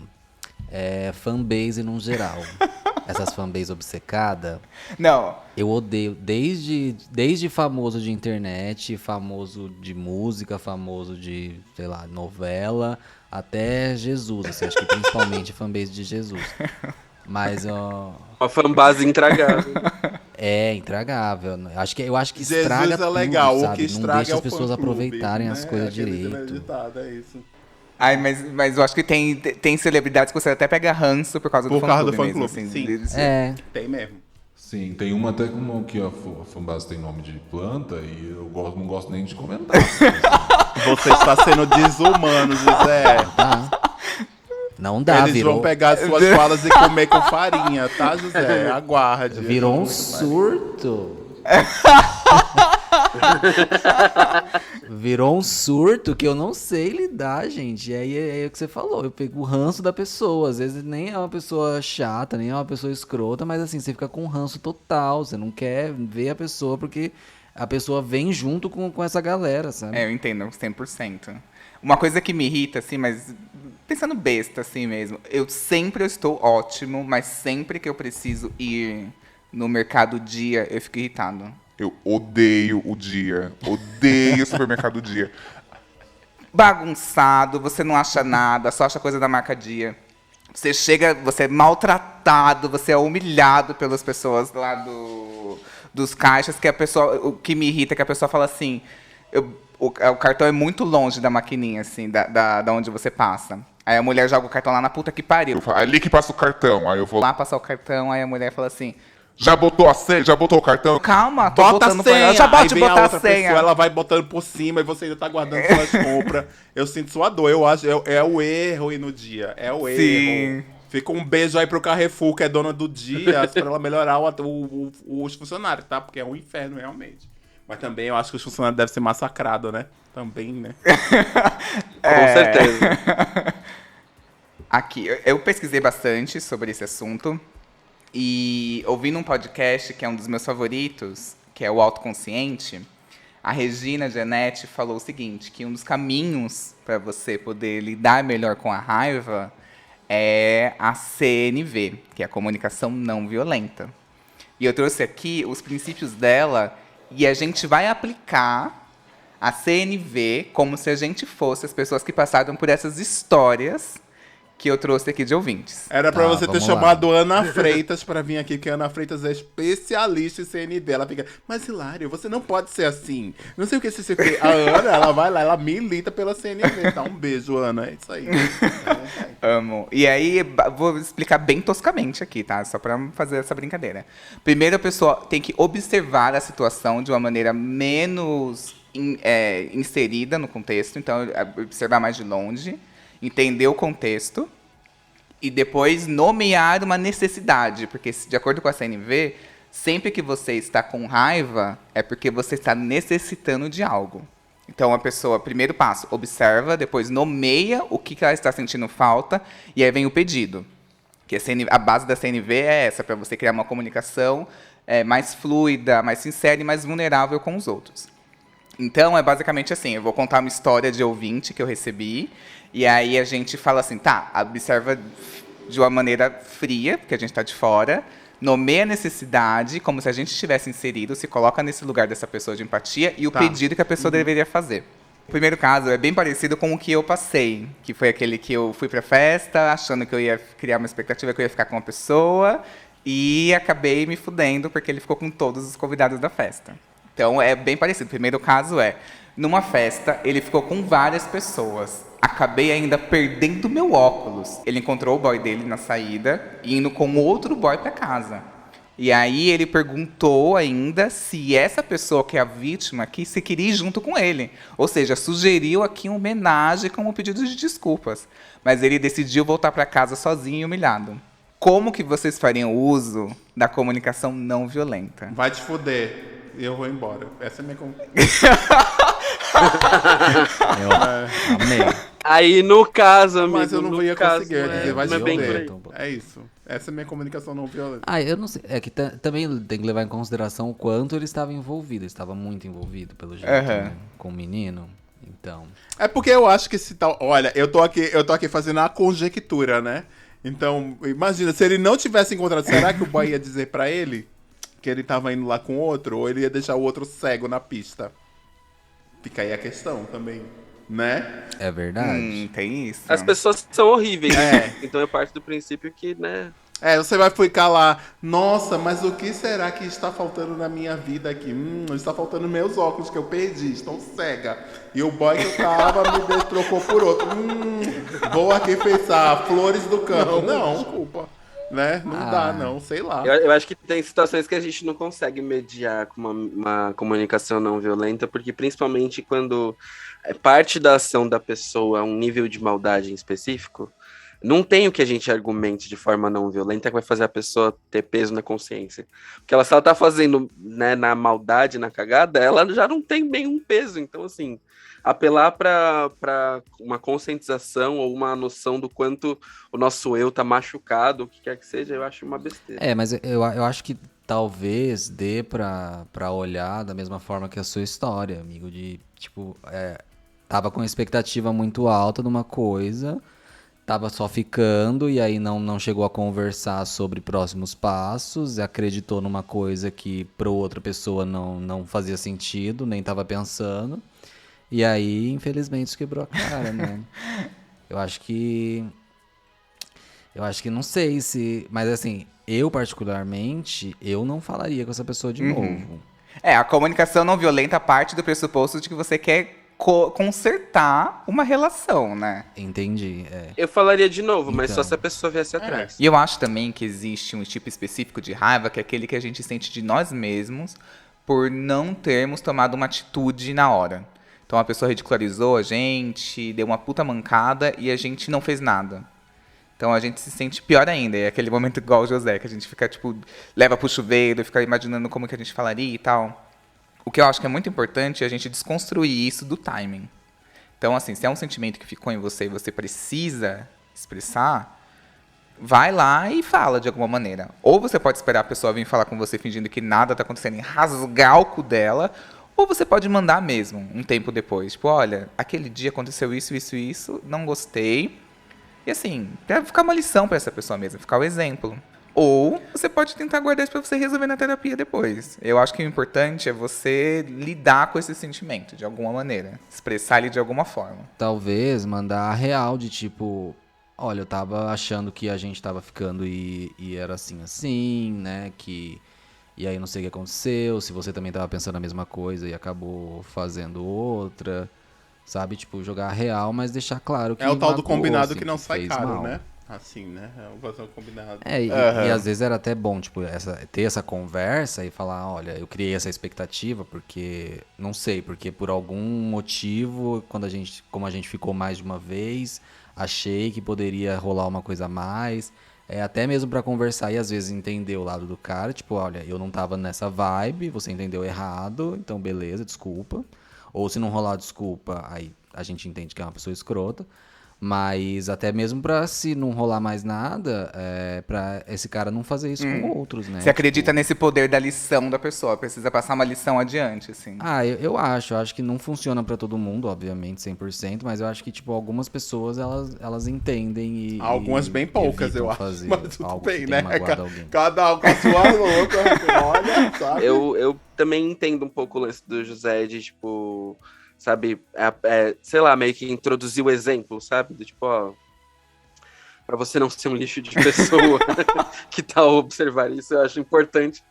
é fanbase no geral. Essas fanbase obcecada. Não. Eu odeio desde famoso de internet, famoso de música, famoso de, sei lá, novela, até Jesus, assim, acho que principalmente fanbase de Jesus. Mas, uma fanbase intragável. É, intragável. Eu acho que estraga Jesus é legal, tudo, sabe? O que estraga não deixa é as o pessoas fã-clube, aproveitarem né? as coisas direito. É isso. Ai, mas eu acho que tem celebridades que você até pega ranço por causa do fã-clube mesmo. Assim, sim. Tem mesmo. Sim, tem uma até como que a fanbase tem nome de planta e eu não gosto nem de comentar. Você está sendo desumano, José. Não dá, Eles virou. vão pegar as suas falas e comer com farinha, tá, José? Aguarde. Virou um surto. Virou um surto que eu não sei lidar, gente. E aí é o que você falou. Eu pego o ranço da pessoa. Às vezes nem é uma pessoa chata, nem é uma pessoa escrota, mas assim, você fica com ranço total. Você não quer ver a pessoa porque a pessoa vem junto com essa galera, sabe? Eu entendo, 100%. Uma coisa que me irrita, assim, mas pensando besta, assim mesmo, eu estou ótimo, mas sempre que eu preciso ir no mercado dia, eu fico irritado. Eu odeio o dia. Odeio o supermercado dia. Bagunçado, você não acha nada, só acha coisa da marca Dia. Você chega, você é maltratado, você é humilhado pelas pessoas lá dos caixas, que a pessoa, o que me irrita é que a pessoa fala assim, o cartão é muito longe da maquininha, assim, da onde você passa. Aí a mulher joga o cartão lá na puta que pariu. Eu falo, ali que passa o cartão. Aí eu vou Lá passar o cartão, aí a mulher fala assim, já botou a senha? Já botou o cartão? calma, tô Bota a botando pra senha. ela. Já Aí pode vem botar a outra a senha. pessoa, ela vai botando por cima e você ainda tá guardando suas compras. Eu sinto sua dor. Eu acho é o erro ir no dia. É o Sim. erro. Fica um beijo aí pro Carrefour, que é dona do dia, pra ela melhorar os funcionários, tá? Porque é um inferno, realmente. Mas também eu acho que os funcionários devem ser massacrados, né? Também, né? Com certeza. Aqui, eu pesquisei bastante sobre esse assunto e ouvindo um podcast que é um dos meus favoritos, que é o Autoconsciente, a Regina Genetti falou o seguinte, que um dos caminhos para você poder lidar melhor com a raiva é a CNV, que é a comunicação não violenta. E eu trouxe aqui os princípios dela e a gente vai aplicar a CNV como se a gente fosse as pessoas que passaram por essas histórias que eu trouxe aqui de ouvintes. Era pra Tá, você ter vamos lá. chamado Ana Freitas pra vir aqui, porque a Ana Freitas é especialista em CNV. Ela fica, mas Hilário, você não pode ser assim. Não sei o que você fez. A Ana, ela vai lá, ela milita pela CNV. Tá, um beijo, Ana. É isso aí. Amo. E aí, vou explicar bem toscamente aqui, tá? Só pra fazer essa brincadeira. Primeiro, a pessoa tem que observar a situação de uma maneira menos inserida no contexto. Então, observar mais de longe, entender o contexto e depois nomear uma necessidade. Porque, de acordo com a CNV, sempre que você está com raiva, é porque você está necessitando de algo. Então, a pessoa, primeiro passo, observa, depois nomeia o que ela está sentindo falta, e aí vem o pedido. Que a base da CNV é essa, para você criar uma comunicação mais fluida, mais sincera e mais vulnerável com os outros. Então, é basicamente assim, eu vou contar uma história de ouvinte que eu recebi, e aí a gente fala assim, tá, observa de uma maneira fria, porque a gente está de fora, nomeia a necessidade, como se a gente estivesse inserido, se coloca nesse lugar dessa pessoa de empatia e o pedido que a pessoa deveria fazer. O primeiro caso é bem parecido com o que eu passei, que foi aquele que eu fui pra festa, achando que eu ia criar uma expectativa que eu ia ficar com uma pessoa, e acabei me fudendo, porque ele ficou com todos os convidados da festa. Então, é bem parecido. O primeiro caso é, numa festa, ele ficou com várias pessoas. Acabei ainda perdendo meu óculos. Ele encontrou o boy dele na saída, indo com outro boy para casa. E aí ele perguntou ainda se essa pessoa que é a vítima aqui se queria ir junto com ele. Ou seja, sugeriu aqui uma homenagem com um pedido de desculpas. Mas ele decidiu voltar para casa sozinho e humilhado. Como que vocês fariam uso da comunicação não violenta? Vai te foder. Eu vou embora. Essa é a minha Eu amei. Aí, no caso, amigo, Mas eu não no ia caso, conseguir dizer, vai não te é bem por foder. aí. É isso. Essa é a minha comunicação não violenta. Ah, eu não sei. É que também tem que levar em consideração o quanto ele estava envolvido. Ele estava muito envolvido, pelo jeito, né? Com o menino. Então. É porque eu acho que esse tal. Olha, eu tô aqui fazendo a conjectura, né? Então, imagina, se ele não tivesse encontrado, será que o boy ia dizer pra ele que ele tava indo lá com outro? Ou ele ia deixar o outro cego na pista? Fica aí a questão também, né? É verdade. Tem isso. As pessoas são horríveis. É. Então eu parto do princípio que, né? Você vai ficar lá, nossa, mas o que será que está faltando na minha vida aqui? Está faltando meus óculos que eu perdi, estão cega. E o boy que eu tava me trocou por outro. Vou aqui pensar, flores do campo. Não, desculpa. Né? Não dá, não, sei lá. Eu acho que tem situações que a gente não consegue mediar com uma comunicação não violenta, porque principalmente quando parte da ação da pessoa um nível de maldade em específico, Não tem o que a gente argumente de forma não violenta que vai fazer a pessoa ter peso na consciência. Porque se ela tá fazendo, né, na maldade, na cagada, ela já não tem nenhum peso. Então, assim, apelar para uma conscientização ou uma noção do quanto o nosso eu tá machucado, o que quer que seja, eu acho uma besteira. Mas eu acho que talvez dê pra olhar da mesma forma que a sua história, amigo, de, tipo, tava com expectativa muito alta de uma coisa, tava só ficando e aí não chegou a conversar sobre próximos passos, acreditou numa coisa que pra outra pessoa não fazia sentido, nem tava pensando, e aí, infelizmente, isso quebrou a cara, né? Eu acho que não sei se... Mas assim, eu particularmente, eu não falaria com essa pessoa de novo. A comunicação não violenta parte do pressuposto de que você quer consertar uma relação, né? Entendi, Eu falaria de novo, mas Então. só se a pessoa viesse atrás. E eu acho também que existe um tipo específico de raiva, que é aquele que a gente sente de nós mesmos por não termos tomado uma atitude na hora. Então a pessoa ridicularizou a gente, deu uma puta mancada e a gente não fez nada. Então a gente se sente pior ainda. É aquele momento igual o José, que a gente fica, tipo, leva pro chuveiro, fica imaginando como que a gente falaria e tal. O que eu acho que é muito importante é a gente desconstruir isso do timing. Então, assim, se é um sentimento que ficou em você e você precisa expressar, vai lá e fala de alguma maneira. Ou você pode esperar a pessoa vir falar com você fingindo que nada tá acontecendo e rasgar o cu dela, ou você pode mandar mesmo, um tempo depois. Tipo, olha, aquele dia aconteceu isso, isso e isso, não gostei. E assim, deve ficar uma lição pra essa pessoa mesmo, ficar o exemplo. Ou você pode tentar guardar isso pra você resolver na terapia depois. Eu acho que o importante é você lidar com esse sentimento, de alguma maneira. Expressar ele de alguma forma. Talvez mandar a real de tipo... Olha, eu tava achando que a gente tava ficando e era assim, né? E aí não sei o que aconteceu, se você também tava pensando a mesma coisa e acabou fazendo outra... Sabe, tipo, jogar a real, mas deixar claro que É o tal do magoou, combinado assim, que não sai fez caro, mal. né? Assim, né? É o fazer um combinado. E às vezes era até bom, tipo, ter essa conversa e falar, olha, eu criei essa expectativa porque, não sei, porque por algum motivo, como a gente ficou mais de uma vez, achei que poderia rolar uma coisa a mais. Até mesmo pra conversar e às vezes entender o lado do cara, tipo, olha, eu não tava nessa vibe, você entendeu errado, então beleza, desculpa. Ou se não rolar desculpa, aí a gente entende que é uma pessoa escrota. Mas até mesmo pra se não rolar mais nada, pra esse cara não fazer isso com outros, né? Você acredita nesse poder da lição da pessoa, precisa passar uma lição adiante, assim. Eu acho que não funciona pra todo mundo, obviamente, 100%, mas eu acho que, tipo, algumas pessoas, elas entendem e Algumas bem poucas, eu acho. Fazer Mas tudo algo bem, que né? tenha magoado alguém. Cada um com a sua louca, olha, sabe? Eu também entendo um pouco o lance do José de, tipo, sabe, sei lá, meio que introduzir o exemplo, sabe? Do tipo, ó, pra você não ser um lixo de pessoa que tá a observar isso, eu acho importante.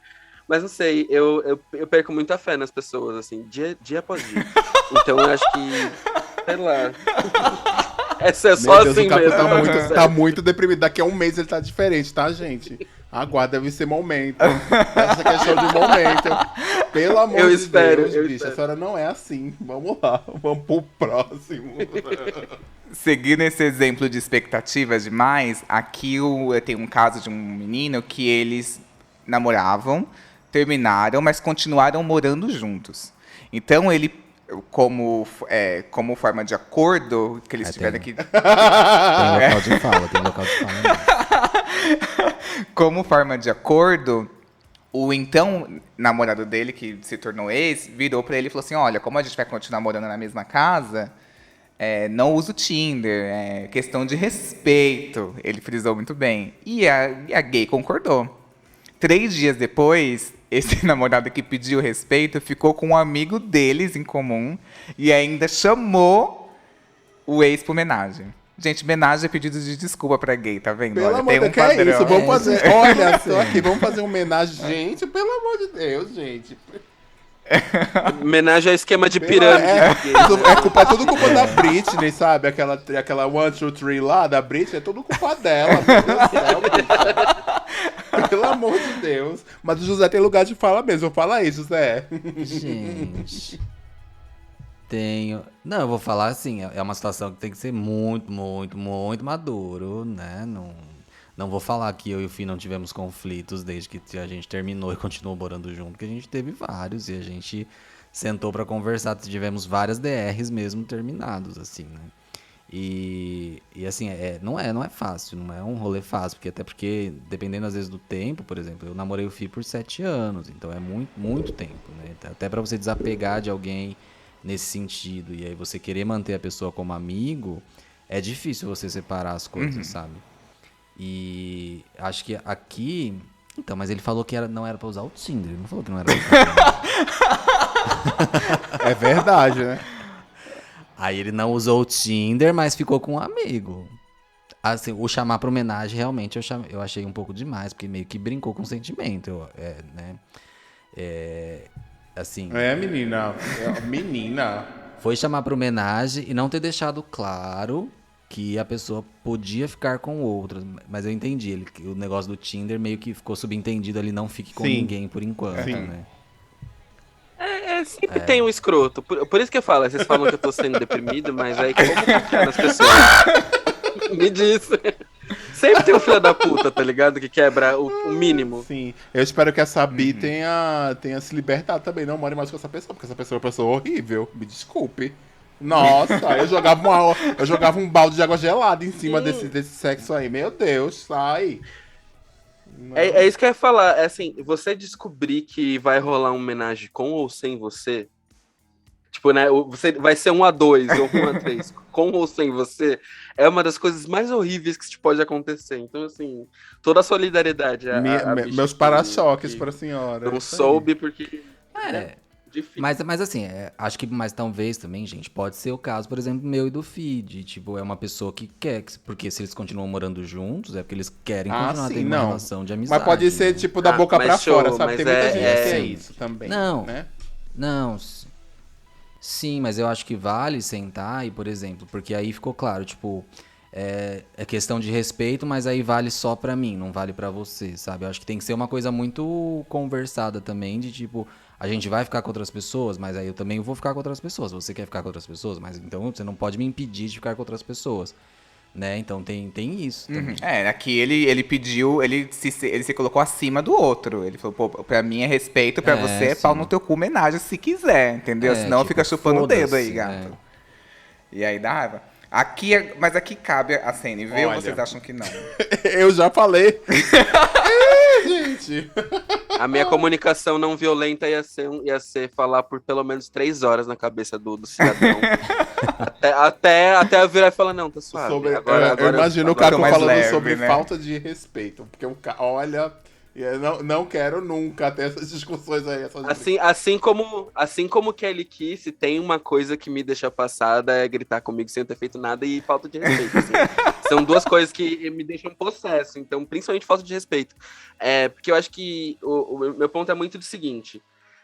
Mas não sei, eu perco muita fé nas pessoas, assim, dia após dia. Então eu acho que, sei lá. Essa é só Meu Deus, assim o Capu mesmo. tá muito deprimido. Daqui a um mês ele tá diferente, tá, gente? Aguarda, deve ser momento. Essa questão de momento. Pelo amor de Deus, bicho. A senhora não é assim. Vamos lá, vamos pro próximo. Seguindo esse exemplo de expectativas demais, aqui eu tenho um caso de um menino que eles namoravam, terminaram, mas continuaram morando juntos. Então ele, como forma de acordo, que eles tiveram que... Tem local de fala. Como forma de acordo, o então namorado dele, que se tornou ex, virou pra ele e falou assim, olha, como a gente vai continuar morando na mesma casa, não usa o Tinder, é questão de respeito. Ele frisou muito bem. E a gay concordou. 3 dias depois, esse namorado que pediu respeito ficou com um amigo deles em comum e ainda chamou o ex pra homenagem. Gente, homenagem é pedido de desculpa pra gay, tá vendo? Pelo Olha, amor tem de um Deus, que é padrão. isso? Vamos fazer. Olha só aqui, vamos fazer uma homenagem. Gente, pelo amor de Deus, gente. Homenagem ao esquema de pirâmide. É tudo culpa da Britney, sabe? Aquela 1, 2, 3 lá da Britney, é tudo culpa dela. Meu Deus do céu, bicho. Pelo amor de Deus. Mas o José tem lugar de fala mesmo. Fala aí, José. Gente. Tenho. Não, eu vou falar assim, é uma situação que tem que ser muito, muito, muito maduro, né? Não vou falar que eu e o Fih não tivemos conflitos desde que a gente terminou e continuou morando junto, que a gente teve vários e a gente sentou pra conversar, tivemos várias DRs mesmo terminados, assim, né? E assim, não é fácil, não é um rolê fácil, porque dependendo às vezes do tempo, por exemplo, eu namorei o Fih por 7 anos, então é muito, muito tempo, né? Até pra você desapegar de alguém nesse sentido, e aí você querer manter a pessoa como amigo, é difícil você separar as coisas, sabe? E acho que aqui... Então, mas ele falou que não era pra usar o Tinder, ele não falou que não era pra usar o Tinder. É verdade, né? Aí ele não usou o Tinder, mas ficou com um amigo. Assim, o chamar pra homenagem, realmente, eu achei um pouco demais, porque meio que brincou com o sentimento, né? Assim... Menina. Menina. Foi chamar pra homenagem e não ter deixado claro que a pessoa podia ficar com outras. Mas eu entendi, o negócio do Tinder meio que ficou subentendido ali, não fique com Sim. ninguém por enquanto, Sim. né? Sempre tem um escroto. Por isso que eu falo, vocês falam que eu tô sendo deprimido, mas aí como confiar nas pessoas? Me diz. Sempre tem um filho da puta, tá ligado? Que quebra o mínimo. Sim. Eu espero que essa Bi tenha se libertado também. Não more mais com essa pessoa, porque essa pessoa é uma pessoa horrível. Me desculpe. Nossa, eu jogava um balde de água gelada em cima desse sexo aí. Meu Deus, sai. É isso que eu ia falar. É assim, você descobrir que vai rolar uma homenagem com ou sem você. Tipo, né? Você vai ser 1-2 ou 1-3, com ou sem você, é uma das coisas mais horríveis que pode acontecer. Então, assim, toda a solidariedade. Meus para-choques para a senhora. Não soube porque. Difícil. Mas assim, acho que mas talvez também, gente, pode ser o caso, por exemplo, meu e do Feed. Tipo, é uma pessoa que quer, porque se eles continuam morando juntos, é porque eles querem continuar tendo uma relação de amizade. Mas pode ser, tipo, da boca pra fora, sabe? Tem muita gente que é isso também. Não, né? não. Sim, mas eu acho que vale sentar e, por exemplo, porque aí ficou claro, tipo, é questão de respeito, mas aí vale só pra mim, não vale pra você, sabe? Eu acho que tem que ser uma coisa muito conversada também, de tipo, a gente vai ficar com outras pessoas, mas aí eu também vou ficar com outras pessoas. Você quer ficar com outras pessoas, mas então você não pode me impedir de ficar com outras pessoas, né? Então tem isso também. Aqui ele pediu, ele se colocou acima do outro. Ele falou, pô, pra mim é respeito, pra você é pau no teu cu, homenagem se quiser, entendeu? Senão tipo, fica chupando o dedo aí, foda-se, gato. E aí dá raiva. Mas aqui cabe a CNV ou vocês acham que não? Eu já falei. Gente. A minha comunicação não violenta ia ser falar por pelo menos 3 horas na cabeça do cidadão. até eu virar e falar, não, tá suave. Eu imagino o Caco falando leve, sobre né? falta de respeito. Porque olha, eu não quero nunca ter essas discussões aí. Assim como Kelly Kiss, tem uma coisa que me deixa passada, é gritar comigo sem ter feito nada e falta de respeito. Assim. São duas coisas que me deixam possesso, então principalmente falta de respeito. Porque eu acho que o meu ponto é muito do seguinte,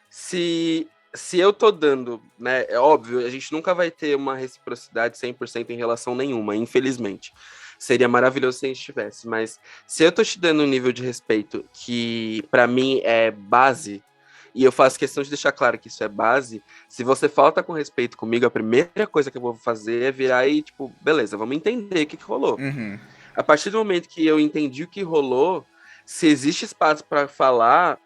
se eu tô dando, né, é óbvio, a gente nunca vai ter uma reciprocidade 100% em relação nenhuma, infelizmente. Seria maravilhoso se a gente tivesse, mas se eu tô te dando um nível de respeito que pra mim é base, e eu faço questão de deixar claro que isso é base, se você falta com respeito comigo, a primeira coisa que eu vou fazer é virar e, tipo, beleza, vamos entender o que rolou. A partir do momento que eu entendi o que rolou, se existe espaço pra falar,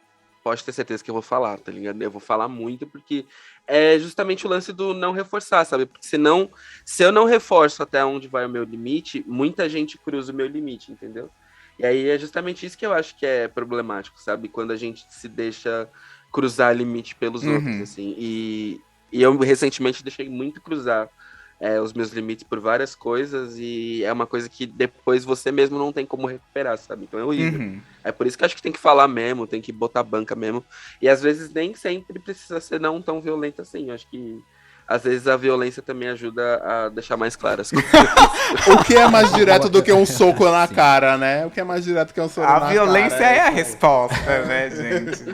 pode ter certeza que eu vou falar, tá ligado? Eu vou falar muito, porque é justamente o lance do não reforçar, sabe? Porque senão, se eu não reforço até onde vai o meu limite, muita gente cruza o meu limite, entendeu? E aí é justamente isso que eu acho que é problemático, sabe? Quando a gente se deixa cruzar limite pelos outros, assim. E eu recentemente deixei muito cruzar os meus limites por várias coisas, e é uma coisa que depois você mesmo não tem como recuperar, sabe? Então é horrível. É por isso que eu acho que tem que falar mesmo, tem que botar banca mesmo. E às vezes nem sempre precisa ser não tão violento assim. Eu acho que às vezes a violência também ajuda a deixar mais claras. O que é mais direto do que um soco na cara, né? O que é mais direto que um soco na cara? A violência é a resposta, né, gente?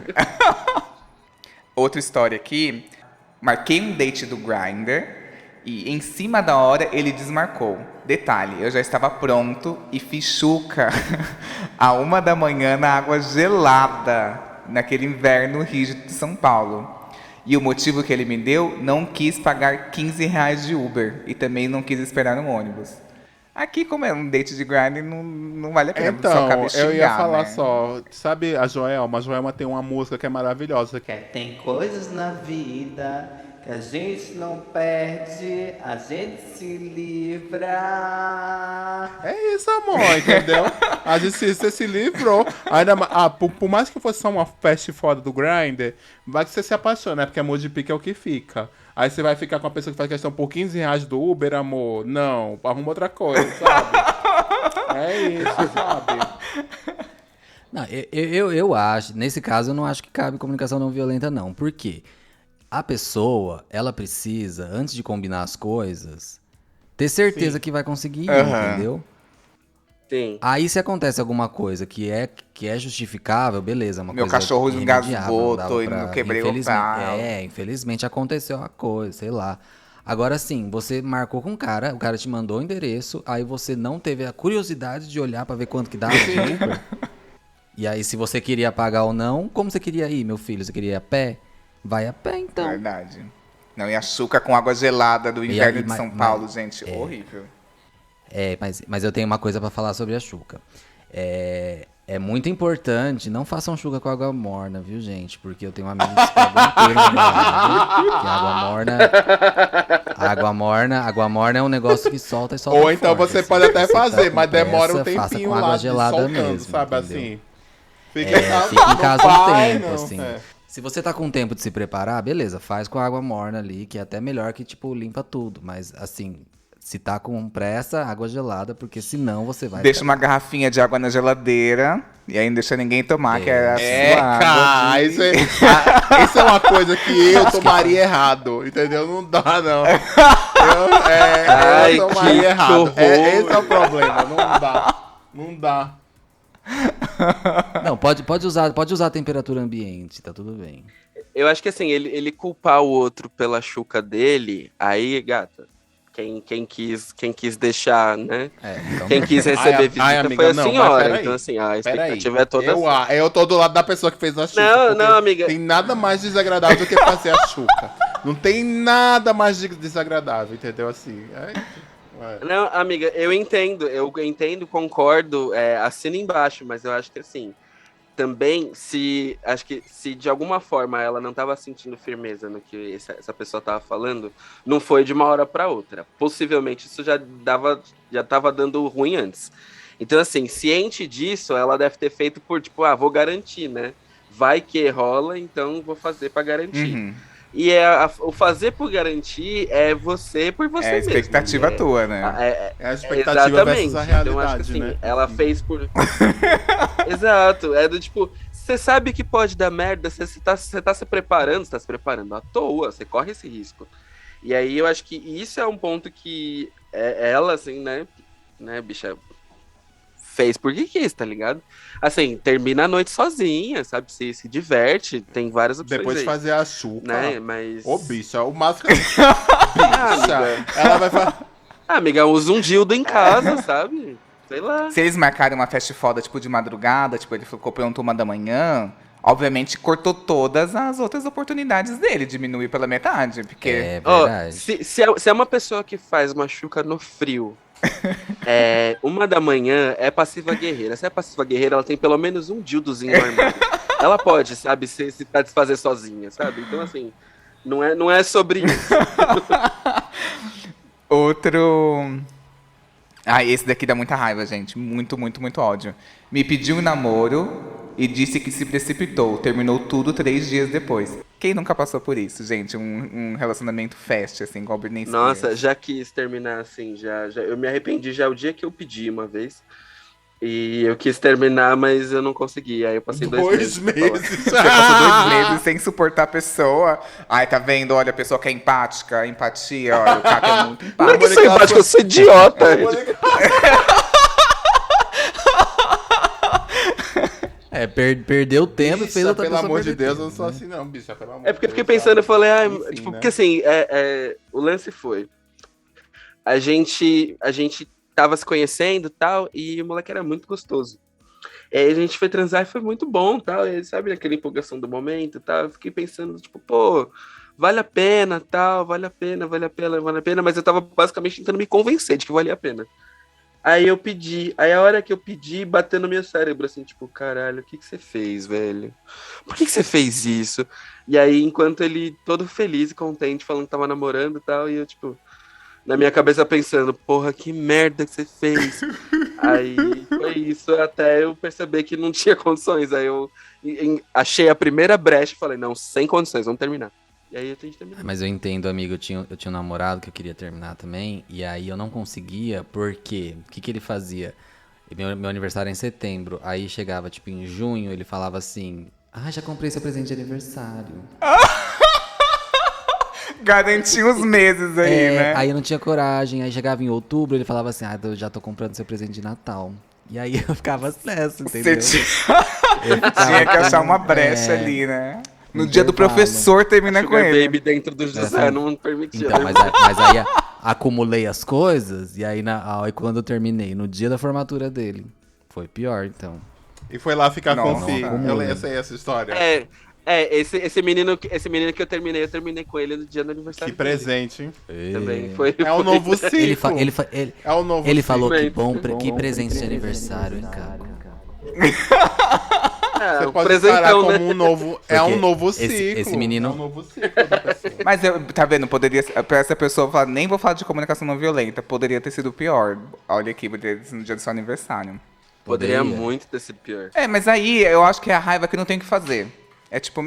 Outra história aqui. Marquei um date do Grindr e em cima da hora ele desmarcou. Detalhe, eu já estava pronto e fiz chuca à 1 da manhã na água gelada, naquele inverno rígido de São Paulo. E o motivo que ele me deu, não quis pagar R$ 15 de Uber. E também não quis esperar no ônibus. Aqui, como é um date de grind, não vale a pena. Só Então, cabe xingar, eu ia falar né? só, sabe a Joelma? A Joelma tem uma música que é maravilhosa. Tem coisas na vida que a gente não perde, a gente se livra. É isso, amor, entendeu? A gente você se livrou. Ainda, por mais que fosse só uma fast foda do Grindr, vai que você se apaixona, né? Porque amor de pique é o que fica. Aí você vai ficar com a pessoa que faz questão por R$ 15 do Uber, amor. Não, arruma outra coisa, sabe? É isso, sabe? Não, eu acho, nesse caso eu não acho que cabe comunicação não violenta, não. Por quê? A pessoa, ela precisa, antes de combinar as coisas, ter certeza que vai conseguir, entendeu? Sim. Aí se acontece alguma coisa que é justificável, beleza, uma Meu coisa cachorro engasgou, irremediável, tô indo, não quebrei o pau. Infelizmente aconteceu uma coisa, sei lá. Agora sim, você marcou com o cara te mandou o endereço, aí você não teve a curiosidade de olhar pra ver quanto que dava o Uber. E aí se você queria pagar ou não, como você queria ir, meu filho? Você queria ir a pé? Vai a pé, então. Verdade. Não, e a Xuca com água gelada do inverno de São Paulo, gente, horrível. Mas eu tenho uma coisa pra falar sobre a Xuca. É muito importante, não façam Xuca com água morna, viu, gente? Porque eu tenho um amigo que se inteiro na minha que água morna é um negócio que solta e solta. Ou então forte, você assim. pode até Você fazer, tá mas com demora pressa, um faça tempinho com água lá gelada soltando, mesmo, sabe entendeu? assim? Fica em casa um tempo, não, assim. Se você tá com tempo de se preparar, beleza, faz com água morna ali, que é até melhor que, tipo, limpa tudo. Mas, assim, se tá com pressa, água gelada, porque senão você vai... Deixa uma garrafinha de água na geladeira e aí não deixa ninguém tomar, que é a sua água. Cara, isso é uma coisa que eu tomaria errado, entendeu? Não dá, não. Eu tomaria errado. Esse é o problema, não dá. Não, pode usar a temperatura ambiente, tá tudo bem. Eu acho que assim, ele culpar o outro pela chuca dele, aí, gata, quem quis deixar, né? Então, quem quis receber visita amiga, foi a não, senhora. mas Então, assim, a Peraí, expectativa é toda eu tô do lado da pessoa que fez a chuca. Não, amiga. Tem nada mais desagradável do que fazer a chuca. Não tem nada mais desagradável, entendeu? Assim. Não, amiga, eu entendo, concordo, assina embaixo, mas eu acho que assim, também, acho que se de alguma forma ela não estava sentindo firmeza no que essa pessoa estava falando, não foi de uma hora para outra. Possivelmente isso já estava dando ruim antes. Então, assim, ciente disso, ela deve ter feito por, tipo, vou garantir, né? Vai que rola, então vou fazer para garantir. Uhum. E o fazer por garantir é você por você mesmo. É a expectativa tua, né? É a expectativa versus a realidade, então, acho que, assim, né? ela fez por... Exato. É do tipo, você sabe que pode dar merda, você tá se preparando, você tá se preparando à toa, você corre esse risco. E aí eu acho que isso é um ponto que ela, assim, né, bicha, fez porque quis, tá ligado? Assim, termina a noite sozinha, sabe? Se diverte, tem várias opções. Depois de fazer a chuca. Né? Mas... Ô, bicha, o máximo. Amiga. Ela vai falar. Amiga, usa um dildo em casa, sabe? Sei lá. Se eles marcarem uma festa foda, tipo, de madrugada, tipo, ele ficou pronto 1h, obviamente cortou todas as outras oportunidades dele, diminuiu pela metade, porque... É verdade. Se é uma pessoa que faz uma chuca no frio, 1h é passiva guerreira. Se é passiva guerreira, ela tem pelo menos um dildozinho no armário. Ela pode, sabe, se satisfazer sozinha, sabe? Então, assim, não é sobre isso. Outro... esse daqui dá muita raiva, gente. Muito, muito, muito ódio. Me pediu um namoro e disse que se precipitou. Terminou tudo 3 dias depois. Quem nunca passou por isso, gente? Um relacionamento fast, assim, igual a Britney Spears. Nossa, já quis terminar assim, já. Eu me arrependi já o dia que eu pedi uma vez. E eu quis terminar, mas eu não consegui. Aí eu passei 2 meses. Você passou 2 meses sem suportar a pessoa. Ai, tá vendo? Olha, a pessoa que é empática. Empatia, olha, o cara é muito empático. Não é que sou empático, eu sou idiota. Perdeu o tempo e fez outra Pelo pessoa amor de perder Deus, tempo, eu não sou né? assim, não, bicha. Pelo amor É porque eu de fiquei Deus, pensando, eu falei, Enfim, tipo, né? porque assim, o lance foi. A gente tava se conhecendo e tal, e o moleque era muito gostoso. E aí a gente foi transar e foi muito bom, tal. E, sabe, aquela empolgação do momento, tal. Eu fiquei pensando, tipo, pô, vale a pena, tal, vale a pena, vale a pena, vale a pena. Mas eu tava basicamente tentando me convencer de que valia a pena. Aí eu pedi, aí a hora que eu pedi, bateu no meu cérebro, assim, tipo, caralho, o que que você fez, velho? Por que que você fez isso? E aí, enquanto ele todo feliz e contente, falando que tava namorando e tal, e eu, tipo, na minha cabeça pensando, porra, que merda que você fez. Aí foi isso, até eu perceber que não tinha condições. Aí eu achei a primeira brecha e falei, não, sem condições, vamos terminar. E aí a gente terminou. Mas eu entendo, amigo, eu tinha um namorado que eu queria terminar também, e aí eu não conseguia, porque o que ele fazia? Meu aniversário é em setembro, aí chegava, tipo, em junho, ele falava assim, já comprei seu presente de aniversário. Garantia uns meses aí, né? Aí eu não tinha coragem, aí chegava em outubro, ele falava assim, eu já tô comprando seu presente de Natal. E aí eu ficava nessa, entendeu? Você tinha que achar uma brecha ali, né? No dia do professor, termina com ele. Baby dentro do José não permitia. Então, mas aí acumulei as coisas, e aí quando eu terminei, no dia da formatura dele, foi pior, então. E foi lá ficar com Nossa. o filho. Eu sei essa história. Esse menino que eu terminei com ele no dia do aniversário. Que presente, hein? Também foi. É o novo ciclo. Ele, É o novo ele ciclo. falou que presente de aniversário, hein, Caco? Você pode encarar como né? um novo. É um novo ciclo. Esse menino. É um novo ciclo da pessoa. Mas, tá vendo, poderia... Pra essa pessoa falar, nem vou falar de comunicação não violenta, poderia ter sido pior. Olha aqui, poderia ter sido no dia do seu aniversário. Poderia muito ter sido pior. Mas aí eu acho que é a raiva que não tem o que fazer. É tipo,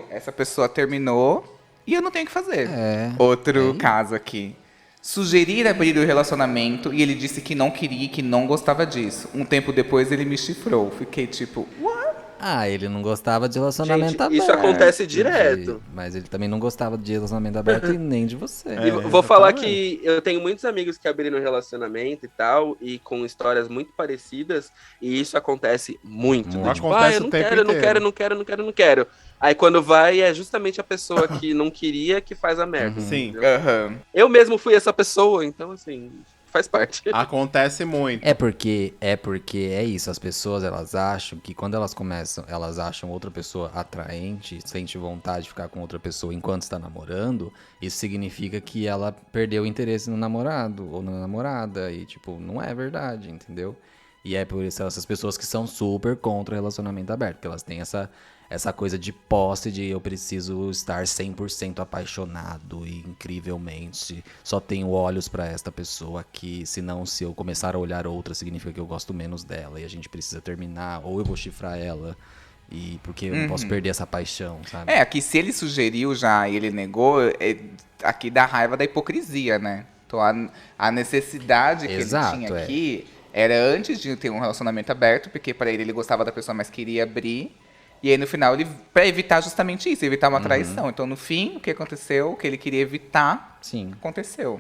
essa pessoa terminou e eu não tenho o que fazer. Outro caso aqui. Sugerir abrir o relacionamento e ele disse que não queria e que não gostava disso. Um tempo depois ele me chifrou. Fiquei tipo, what? Ele não gostava de relacionamento aberto. Isso acontece direto. Mas ele também não gostava de relacionamento aberto e nem de você. E vou falar que eu tenho muitos amigos que abriram relacionamento e tal, e com histórias muito parecidas, e isso acontece muito. Né? Tipo, Acontece eu não o tempo quero, eu não inteiro. quero. Aí quando vai, é justamente a pessoa que não queria que faz a merda. Sim. Aham. Eu mesmo fui essa pessoa, então assim, faz parte. Acontece muito. É porque é isso, as pessoas elas acham que quando elas começam, elas acham outra pessoa atraente, sente vontade de ficar com outra pessoa enquanto está namorando, isso significa que ela perdeu o interesse no namorado ou na namorada, e tipo, não é verdade, entendeu? E é por isso essas pessoas que são super contra o relacionamento aberto, porque elas têm essa coisa de posse de eu preciso estar 100% apaixonado e incrivelmente só tenho olhos pra esta pessoa aqui, senão se eu começar a olhar outra significa que eu gosto menos dela e a gente precisa terminar, ou eu vou chifrar ela, e porque eu não posso perder essa paixão, sabe? Aqui se ele sugeriu já e ele negou, aqui dá raiva da hipocrisia, né? Então a necessidade que ele tinha aqui era antes de ter um relacionamento aberto, porque para ele gostava da pessoa, mas queria abrir. E aí, no final, ele pra evitar justamente isso, evitar uma traição. Então, no fim, o que aconteceu, o que ele queria evitar, aconteceu.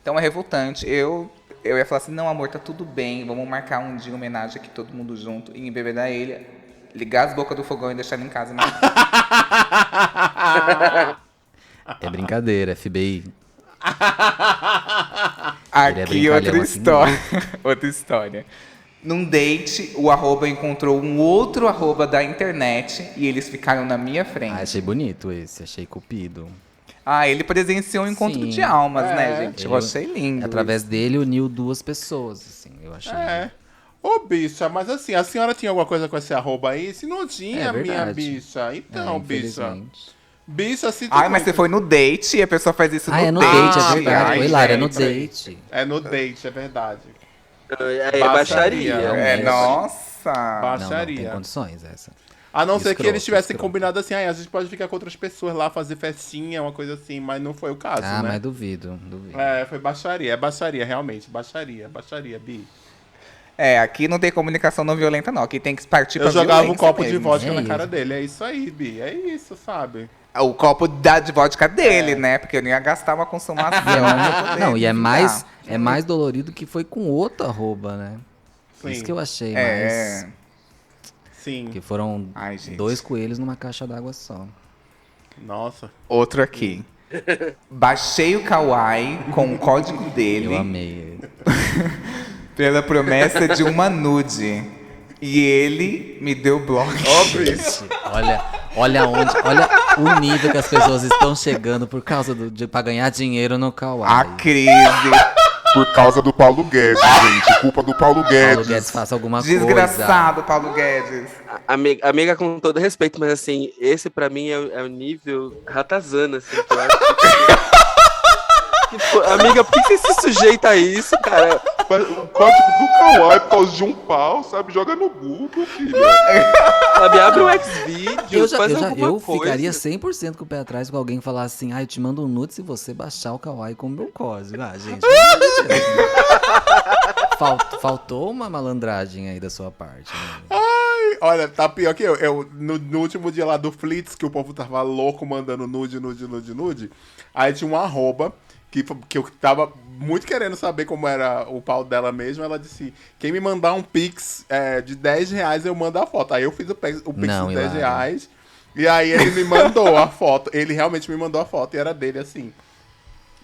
Então, é revoltante. Eu ia falar assim, não, amor, tá tudo bem, vamos marcar um dia, homenagem aqui, todo mundo junto, e embebedar ele, ligar as bocas do fogão e deixar ele em casa. Né? É brincadeira, FBI. Aqui, outra história. Outra história. Num date, o arroba encontrou um outro arroba da internet e eles ficaram na minha frente. Achei bonito esse, achei cupido. Ele presenciou um encontro de almas, né, gente? Eu achei lindo. Através dele uniu duas pessoas, assim, eu achei. Ô, bicha, mas assim, a senhora tinha alguma coisa com esse arroba aí? Se não tinha, minha bicha. Então, bicha. Bicha, se tu... mas você foi no date e a pessoa faz isso no date. É no date, é verdade. Foi lá, é no date. É no date, é verdade. É baixaria. Nossa. Baixaria. Não tem condições essa. A não ser que eles tivessem combinado assim, a gente pode ficar com outras pessoas lá, fazer festinha, uma coisa assim, mas não foi o caso, né? Mas duvido. Foi baixaria, realmente, baixaria, Bi. Aqui não tem comunicação não violenta, não. Aqui tem que partir pra violência. Eu jogava um copo mesmo. de vodka na cara dele, é isso aí, Bi, é isso, sabe? O copo de vodka dele, né? Porque eu não ia gastar uma consumação. Não, e é mais dolorido que foi com outro arroba, né? Sim. Isso que eu achei mais... Sim. Que foram 2 coelhos numa caixa d'água só. Nossa. Outro aqui. Baixei o Kawaii com o código dele. Eu amei. Pela promessa de uma nude. E ele me deu bloco. Óbvio. Olha o nível que as pessoas estão chegando por causa pra ganhar dinheiro no Kawaii. A crise. Por causa do Paulo Guedes, gente. Culpa do Paulo Guedes. Paulo Guedes faça alguma Desgraçado, Paulo Guedes. Amiga, com todo respeito, mas assim, esse pra mim é o nível ratazana, assim, que eu acho que, amiga, por que você se sujeita a isso, cara? O código do Kawaii por causa de um pau, sabe? Joga no Google, filho. Sabe, abre um Xvideos, faz alguma Eu coisa. ficaria 100% com o pé atrás com alguém falar assim, eu te mando um nude se você baixar o Kawaii com o meu código. Gente, faltou uma malandragem aí da sua parte. Né? Olha, tá pior que eu no último dia lá do Flits, que o povo tava louco mandando nude. Aí tinha um arroba que eu tava muito querendo saber como era o pau dela mesmo. Ela disse, quem me mandar um pix de R$10, eu mando a foto. Aí eu fiz o pix de R$10. E aí ele me mandou a foto. Ele realmente me mandou a foto e era dele assim.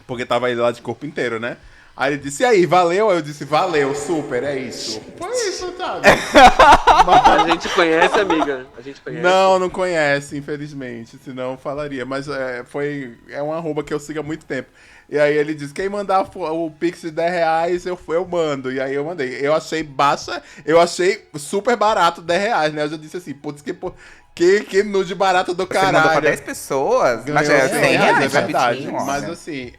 Porque tava ele lá de corpo inteiro, né? Aí ele disse, e aí, valeu? Aí eu disse, valeu, super, é isso. Foi isso, sabe? A gente conhece, amiga? A gente conhece? Não conhece, infelizmente, senão eu falaria. Mas é um arroba que eu sigo há muito tempo. E aí ele disse, quem mandar o pix de R$10, eu mando. E aí eu mandei. Eu achei super barato R$10, né? Eu já disse assim, putz, que nude barato do caralho. Você mandou pra 10 pessoas? Mas é R$100, é verdade. rapidinho, Mas olha. assim,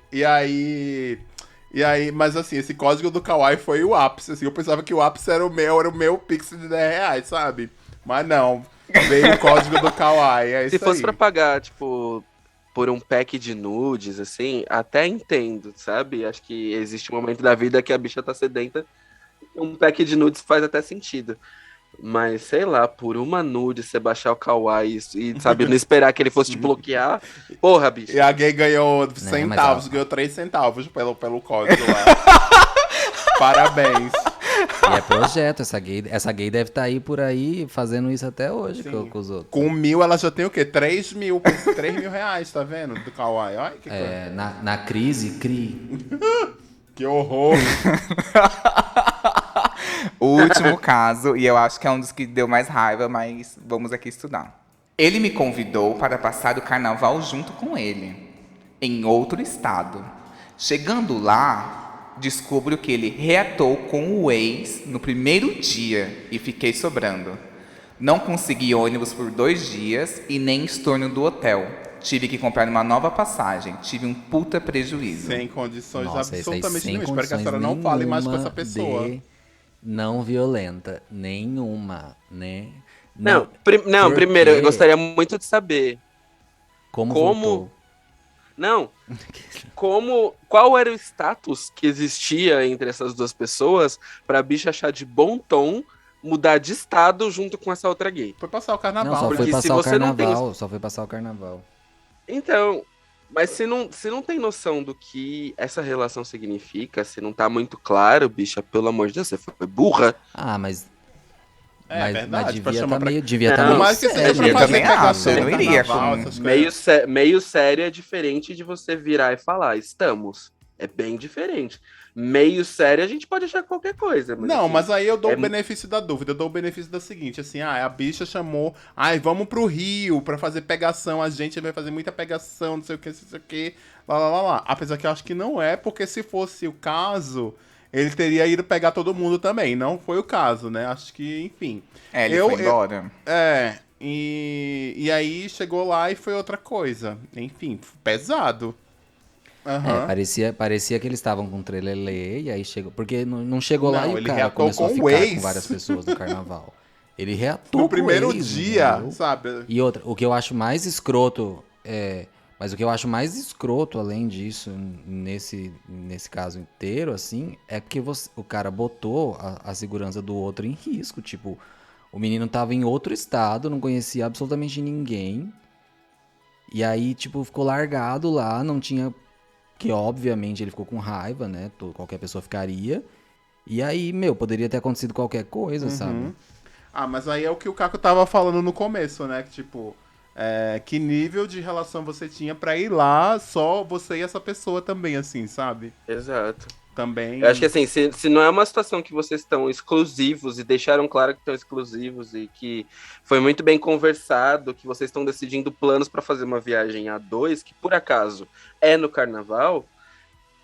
mas assim, esse código do Kawaii foi o ápice, assim, eu pensava que o ápice era o meu pix de R$10, sabe? Mas não, veio o código do Kawaii, é isso aí. Se fosse pra pagar, tipo, por um pack de nudes, assim, até entendo, sabe? Acho que existe um momento da vida que a bicha tá sedenta, um pack de nudes faz até sentido. Mas, sei lá, por uma nude, você baixar o Kawaii e, sabe, não esperar que ele fosse te bloquear, porra, bicho. E a gay ganhou centavos, ganhou 3 centavos pelo código lá. Parabéns. E é projeto, essa gay deve estar aí por aí fazendo isso até hoje com os outros. Com 1.000 ela já tem o quê? 3 mil reais, tá vendo? Do Kawaii, olha que coisa. Na crise, Que horror. O último caso, e eu acho que é um dos que deu mais raiva, mas vamos aqui estudar. Ele me convidou para passar o carnaval junto com ele, em outro estado. Chegando lá, descubro que ele reatou com o ex no primeiro dia e fiquei sobrando. Não consegui ônibus por 2 dias e nem estorno do hotel. Tive que comprar uma nova passagem. Tive um puta prejuízo. Sem condições absolutamente sem nenhuma. Espero que a senhora não fale mais com essa pessoa. Não violenta. Nenhuma, né? Primeiro, eu gostaria muito de saber como voltou. Não. Qual era o status que existia entre essas duas pessoas pra bicha achar de bom tom mudar de estado junto com essa outra gay? Foi passar o carnaval. Não, só Porque foi passar se o você não carnaval. tem... Só foi passar o carnaval. Então, mas se não tem noção do que essa relação significa, se não tá muito claro, bicha, pelo amor de Deus, você foi burra. Ah, mas verdade, devia chamar estar meio mas que sério. seja pra fazer pegação, eu não iria carnaval, com- essas coisas. Meio sério é diferente de você virar e falar, estamos. É bem diferente. Meio sério a gente pode achar qualquer coisa. Mas Não, assim, mas aí eu dou o benefício da dúvida. Eu dou o benefício da seguinte, assim, a bicha chamou, vamos pro Rio pra fazer pegação, a gente vai fazer muita pegação, não sei o que, lá. Apesar que eu acho que não é, porque se fosse o caso, ele teria ido pegar todo mundo também. Não foi o caso, né? Acho que, enfim. Ele foi embora. E aí chegou lá e foi outra coisa. Enfim, pesado. Uhum. Parecia que eles estavam com trelelê, e aí chegou. Porque não chegou lá Não, e o ele cara reatou começou a com o ficar ex. com várias pessoas no carnaval. Ele reatou No com o primeiro ex, dia, entendeu? sabe? E outra, o que eu acho mais escroto mas o que eu acho mais escroto, além disso, nesse caso inteiro, assim, é que o cara botou a segurança do outro em risco. Tipo, o menino tava em outro estado, não conhecia absolutamente ninguém. E aí, tipo, ficou largado lá, não tinha... Que, obviamente, ele ficou com raiva, né? Qualquer pessoa ficaria. E aí, poderia ter acontecido qualquer coisa, sabe? Mas aí é o que o Caco tava falando no começo, né? Que, tipo... que nível de relação você tinha pra ir lá, só você e essa pessoa também, assim, sabe? Exato. também... Eu acho que assim, se não é uma situação que vocês estão exclusivos e deixaram claro que estão exclusivos e que foi muito bem conversado, que vocês estão decidindo planos para fazer uma viagem a dois, que por acaso é no carnaval,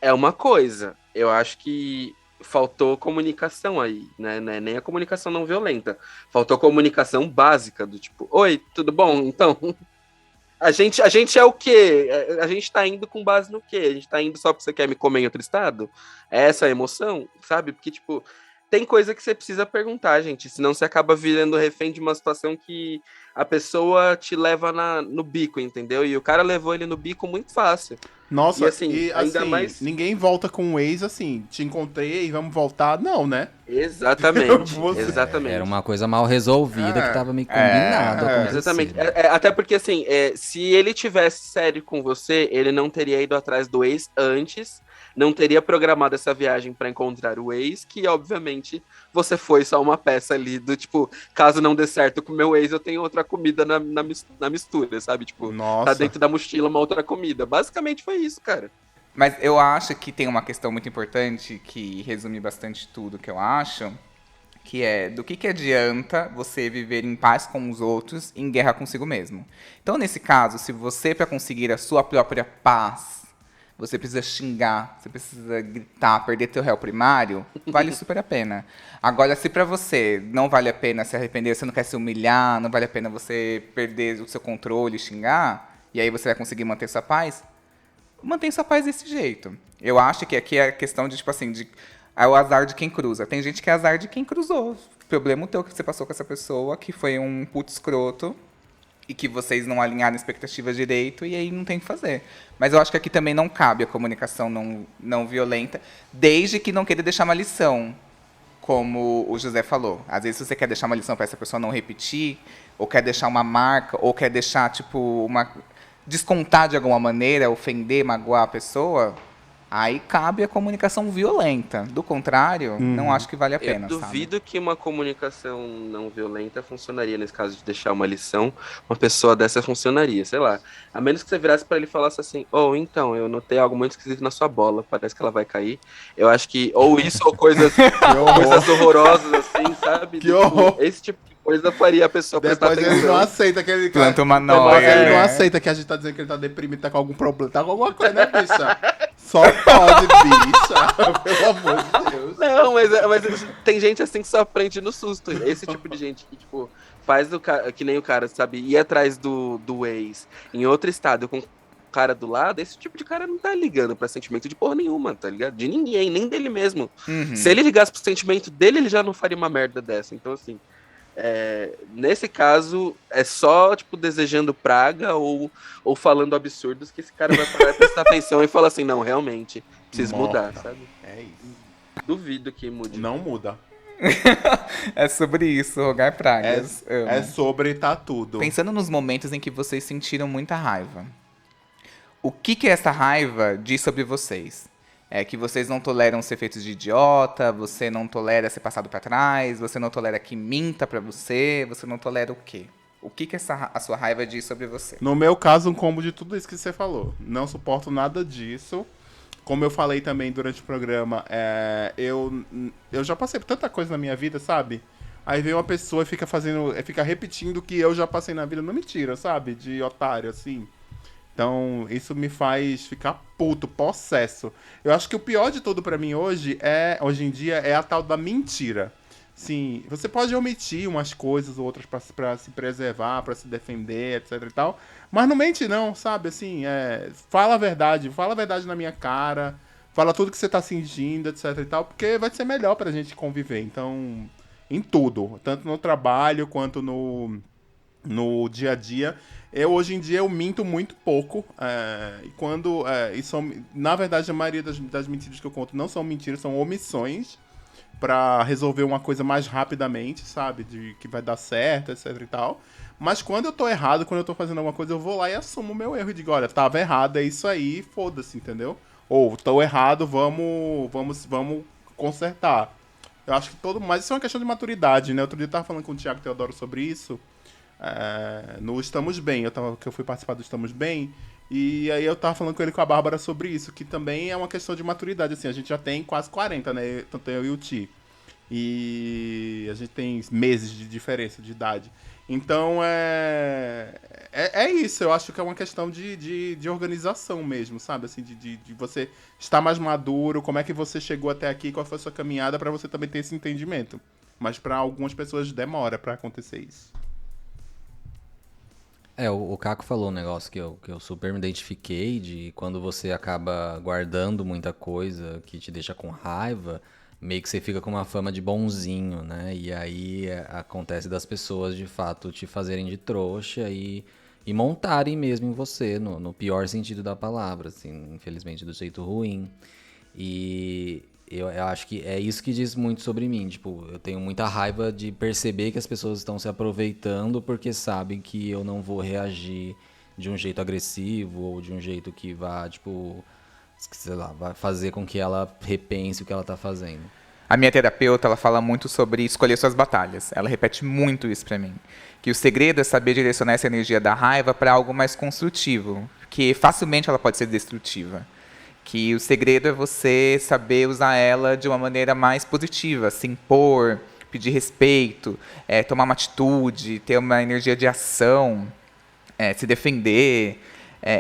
é uma coisa. Eu acho que faltou comunicação aí, né? Nem a comunicação não violenta. Faltou comunicação básica, do tipo, oi, tudo bom? Então, a gente é o quê? A gente tá indo com base no quê? A gente tá indo só porque você quer me comer em outro estado? É essa a emoção, sabe? Porque, tipo, tem coisa que você precisa perguntar, gente, senão você acaba virando refém de uma situação que a pessoa te leva no bico, entendeu? E o cara levou ele no bico muito fácil. Nossa, E assim, ainda assim, mais... ninguém volta com um ex assim, te encontrei, vamos voltar, não, né? Exatamente, Você- exatamente. Era uma coisa mal resolvida que tava meio combinado. acontecer, Exatamente. né? Até porque, assim, se ele tivesse sério com você, ele não teria ido atrás do ex antes, não teria programado essa viagem pra encontrar o ex, que, obviamente, você foi só uma peça ali do, tipo, caso não dê certo com o meu ex, eu tenho outra comida na mistura, sabe? Tipo, Nossa. tá dentro da mochila uma outra comida. Basicamente foi isso, cara. Mas eu acho que tem uma questão muito importante que resume bastante tudo que eu acho, que é do que adianta você viver em paz com os outros em guerra consigo mesmo. Então, nesse caso, se você, para conseguir a sua própria paz, você precisa xingar, você precisa gritar, perder teu réu primário, vale super a pena. Agora, se pra você não vale a pena se arrepender, você não quer se humilhar, não vale a pena você perder o seu controle e xingar, e aí você vai conseguir manter sua paz, mantém sua paz desse jeito. Eu acho que aqui é a questão de, tipo assim, é o azar de quem cruza. Tem gente que é azar de quem cruzou. Problema teu que você passou com essa pessoa, que foi um puto escroto, e que vocês não alinharam expectativas direito, e aí não tem o que fazer. Mas eu acho que aqui também não cabe a comunicação não violenta, desde que não queira deixar uma lição, como o José falou. Às vezes, se você quer deixar uma lição para essa pessoa não repetir, ou quer deixar uma marca, ou quer deixar, tipo, descontar de alguma maneira, ofender, magoar a pessoa, aí cabe a comunicação violenta. Do contrário, não acho que vale a pena, Eu duvido que uma comunicação não violenta funcionaria nesse caso de deixar uma lição. Uma pessoa dessa funcionaria, sei lá. A menos que você virasse pra ele e falasse assim: então, eu notei algo muito esquisito na sua bola, parece que ela vai cair. Eu acho que, ou isso, ou coisas horrorosas, assim, sabe? Que horror. Esse tipo de coisa faria a pessoa prestar Depois ele atenção. não aceita que ele... Planta uma Depois noia, ele não né? aceita que a gente tá dizendo que ele tá deprimido, tá com algum problema, tá com alguma coisa, né, bicha? Só pode, bicha. Pelo amor de Deus. Não, mas tem gente assim que só aprende no susto. Esse tipo de gente que, tipo, faz que nem o cara, sabe, ir atrás do ex em outro estado com o cara do lado, esse tipo de cara não tá ligando pra sentimento de porra nenhuma, tá ligado? De ninguém, nem dele mesmo. Uhum. Se ele ligasse pro sentimento dele, ele já não faria uma merda dessa. Então, assim, nesse caso, é só, tipo, desejando praga ou falando absurdos que esse cara vai parar e prestar atenção e falar assim, não, realmente, preciso mudar, sabe? É isso. Duvido que mude. Não muda. É sobre isso, rogar pragas. Amo. É sobre tá tudo. Pensando nos momentos em que vocês sentiram muita raiva. O que essa raiva diz sobre vocês? É que vocês não toleram ser feitos de idiota, você não tolera ser passado pra trás, você não tolera que minta pra você não tolera o quê? O que a sua raiva diz sobre você? No meu caso, um combo de tudo isso que você falou. Não suporto nada disso. Como eu falei também durante o programa, eu já passei por tanta coisa na minha vida, sabe? Aí vem uma pessoa e fica repetindo o que eu já passei na vida. Não mentira, sabe? De otário, assim. Então, isso me faz ficar puto, possesso. Eu acho que o pior de tudo pra mim hoje em dia, é a tal da mentira. Sim, você pode omitir umas coisas ou outras pra se preservar, pra se defender, etc e tal. Mas não mente não, sabe? Assim, fala a verdade na minha cara. Fala tudo que você tá sentindo, etc e tal. Porque vai ser melhor pra gente conviver. Então, em tudo. Tanto no trabalho, quanto no dia a dia. Hoje em dia eu minto muito pouco. Na verdade, a maioria das mentiras que eu conto não são mentiras, são omissões pra resolver uma coisa mais rapidamente, sabe? De que vai dar certo, etc e tal. Mas quando eu tô errado, quando eu tô fazendo alguma coisa, eu vou lá e assumo o meu erro e digo, olha, tava errado, é isso aí, foda-se, entendeu? Ou, tô errado, vamos consertar. Eu acho que mas isso é uma questão de maturidade, né? Outro dia eu tava falando com o Thiago Teodoro sobre isso. no Estamos Bem. Que eu fui participar do Estamos Bem. E aí eu tava falando com ele, com a Bárbara, sobre isso, que também é uma questão de maturidade, assim, a gente já tem quase 40, né, tanto eu e o Ti. E a gente tem meses de diferença de idade. Então é isso, eu acho que é uma questão de organização mesmo, sabe? Assim, de você estar mais maduro, como é que você chegou até aqui, qual foi a sua caminhada pra você também ter esse entendimento. Mas pra algumas pessoas demora pra acontecer isso. O Caco falou um negócio que eu super me identifiquei, de quando você acaba guardando muita coisa que te deixa com raiva, meio que você fica com uma fama de bonzinho, né? E aí acontece das pessoas, de fato, te fazerem de trouxa e montarem mesmo em você, no pior sentido da palavra, assim, infelizmente do jeito ruim. E eu acho que é isso que diz muito sobre mim. Tipo, eu tenho muita raiva de perceber que as pessoas estão se aproveitando porque sabem que eu não vou reagir de um jeito agressivo ou de um jeito que vá, tipo, sei lá, vai fazer com que ela repense o que ela tá fazendo. A minha terapeuta, ela fala muito sobre escolher suas batalhas. Ela repete muito isso pra mim. Que o segredo é saber direcionar essa energia da raiva para algo mais construtivo, porque facilmente ela pode ser destrutiva. Que o segredo é você saber usar ela de uma maneira mais positiva, se impor, pedir respeito, tomar uma atitude, ter uma energia de ação, se defender.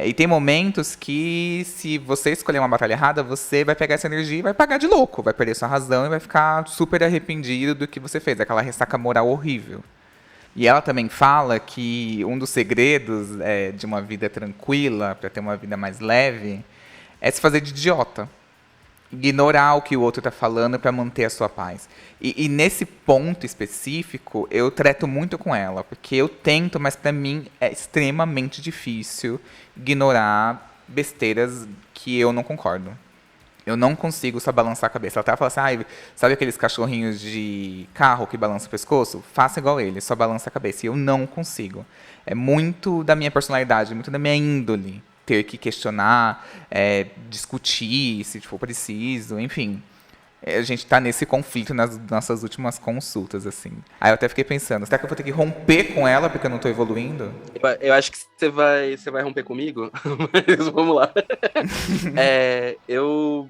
E tem momentos que, se você escolher uma batalha errada, você vai pegar essa energia e vai pagar de louco, vai perder sua razão e vai ficar super arrependido do que você fez, aquela ressaca moral horrível. E ela também fala que um dos segredos de uma vida tranquila, para ter uma vida mais leve, é se fazer de idiota. Ignorar o que o outro está falando para manter a sua paz. E nesse ponto específico, eu trato muito com ela, porque eu tento, mas para mim é extremamente difícil ignorar besteiras que eu não concordo. Eu não consigo só balançar a cabeça. Ela até fala assim, sabe aqueles cachorrinhos de carro que balançam o pescoço? Faça igual ele, só balança a cabeça. E eu não consigo. É muito da minha personalidade, muito da minha índole. Ter que questionar, discutir, se for preciso, enfim. A gente está nesse conflito nas nossas últimas consultas, assim. Aí eu até fiquei pensando, será que eu vou ter que romper com ela porque eu não estou evoluindo? Eu acho que você vai romper comigo, mas vamos lá. Eu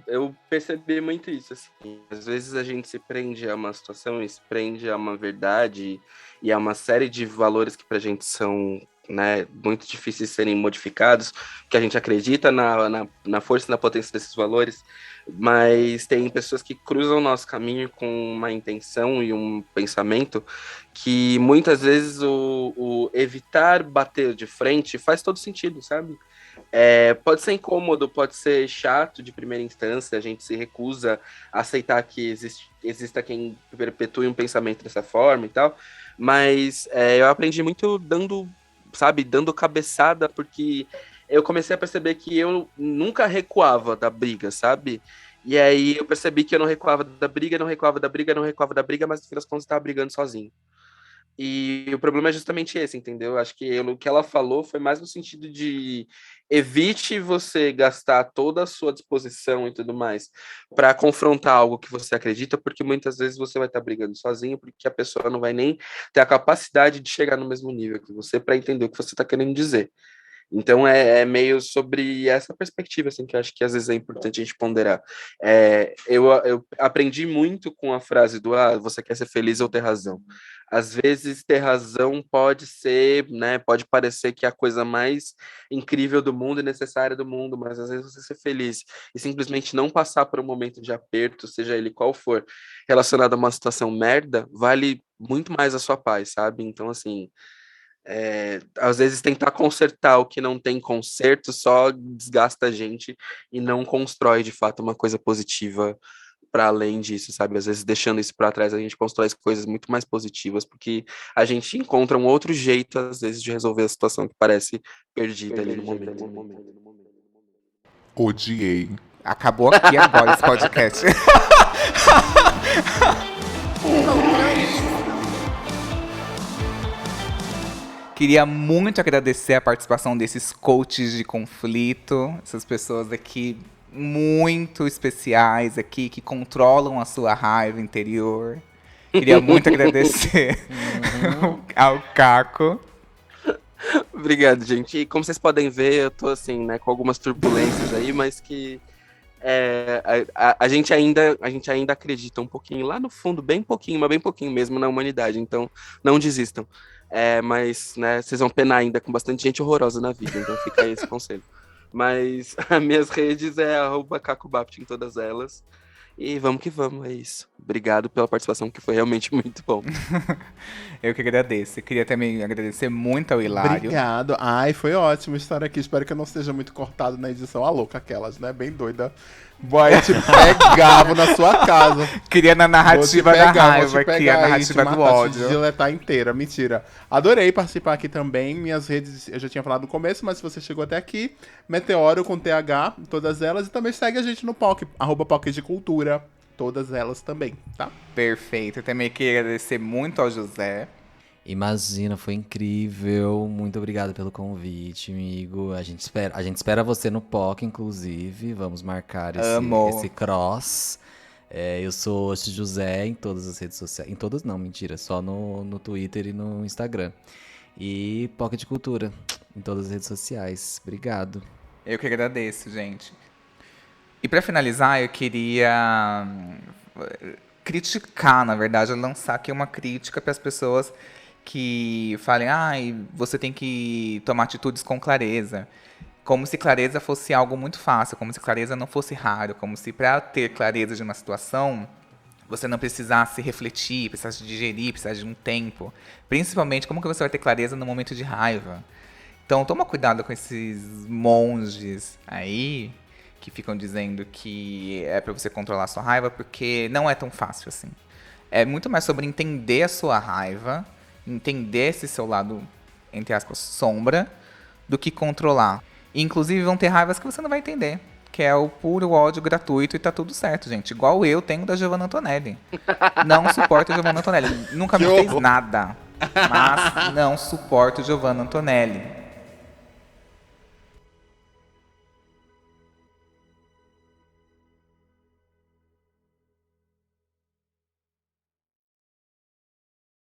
percebi muito isso, assim. Às vezes a gente se prende a uma situação, se prende a uma verdade e a uma série de valores que pra gente são, né, muito difíceis de serem modificados, que a gente acredita na força e na potência desses valores, mas tem pessoas que cruzam o nosso caminho com uma intenção e um pensamento que muitas vezes o evitar bater de frente faz todo sentido, sabe? Pode ser incômodo, pode ser chato de primeira instância, a gente se recusa a aceitar que exista quem perpetue um pensamento dessa forma e tal, mas eu aprendi muito dando cabeçada, porque eu comecei a perceber que eu nunca recuava da briga, sabe? E aí eu percebi que eu não recuava da briga, mas no fim das contas eu estava brigando sozinho. E o problema é justamente esse, entendeu? Acho que o que ela falou foi mais no sentido de evite você gastar toda a sua disposição e tudo mais para confrontar algo que você acredita, porque muitas vezes você vai estar brigando sozinho, porque a pessoa não vai nem ter a capacidade de chegar no mesmo nível que você para entender o que você está querendo dizer. Então é meio sobre essa perspectiva, assim, que eu acho que às vezes é importante a gente ponderar. Eu aprendi muito com a frase do você quer ser feliz ou ter razão. Às vezes ter razão pode ser, né, pode parecer que é a coisa mais incrível do mundo e necessária do mundo, mas às vezes você ser feliz e simplesmente não passar por um momento de aperto, seja ele qual for, relacionado a uma situação merda, vale muito mais a sua paz, sabe? Então, assim, às vezes tentar consertar o que não tem conserto só desgasta a gente e não constrói de fato uma coisa positiva para além disso, sabe? Às vezes deixando isso para trás a gente constrói coisas muito mais positivas, porque a gente encontra um outro jeito às vezes de resolver a situação que parece perdida ali no momento. Odiei. Acabou aqui agora esse podcast. Queria muito agradecer a participação desses coaches de conflito, essas pessoas aqui muito especiais aqui, que controlam a sua raiva interior. Queria muito agradecer ao Caco. Obrigado, gente. E como vocês podem ver, eu tô assim, né, com algumas turbulências aí, mas que a gente ainda acredita um pouquinho, lá no fundo, bem pouquinho, mas bem pouquinho mesmo na humanidade. Então, não desistam. Mas, né, vocês vão penar ainda com bastante gente horrorosa na vida, então fica aí esse conselho. Mas as minhas redes é @cacobapt em todas elas. E vamos que vamos, é isso. Obrigado pela participação, que foi realmente muito bom. Eu que agradeço. Eu queria também agradecer muito ao Hilário. Obrigado. Ai, foi ótimo estar aqui. Espero que eu não esteja muito cortado na edição. A louca, aquelas, né? Bem doida. Boy, eu te pegava na sua casa. Queria na narrativa da raiva aqui, a narrativa do ódio. Deletar inteira, mentira. Adorei participar aqui também. Minhas redes, eu já tinha falado no começo, mas se você chegou até aqui, Meteoro com TH, todas elas. E também segue a gente no POC, @POC de Cultura. Todas elas também, tá? Perfeito. Eu também queria agradecer muito ao José. Imagina, foi incrível. Muito obrigado pelo convite, amigo. A gente espera você no POC, inclusive. Vamos marcar esse cross. Eu sou o José em todas as redes sociais. Em todas não, mentira. Só no Twitter e no Instagram. E POC de Cultura em todas as redes sociais. Obrigado. Eu que agradeço, gente. E pra finalizar, eu queria criticar, na verdade, lançar aqui uma crítica para as pessoas que falem, você tem que tomar atitudes com clareza. Como se clareza fosse algo muito fácil, como se clareza não fosse raro, como se para ter clareza de uma situação, você não precisasse refletir, precisasse digerir, precisasse de um tempo. Principalmente, como que você vai ter clareza no momento de raiva? Então, toma cuidado com esses monges aí, que ficam dizendo que é para você controlar a sua raiva, porque não é tão fácil assim. É muito mais sobre entender a sua raiva, entender esse seu lado, entre aspas, sombra, do que controlar. E, inclusive, vão ter raivas que você não vai entender, que é o puro ódio gratuito e tá tudo certo, gente. Igual eu tenho da Giovanna Antonelli. Não suporto a Giovanna Antonelli. Nunca me fez nada, mas não suporto Giovanna Antonelli.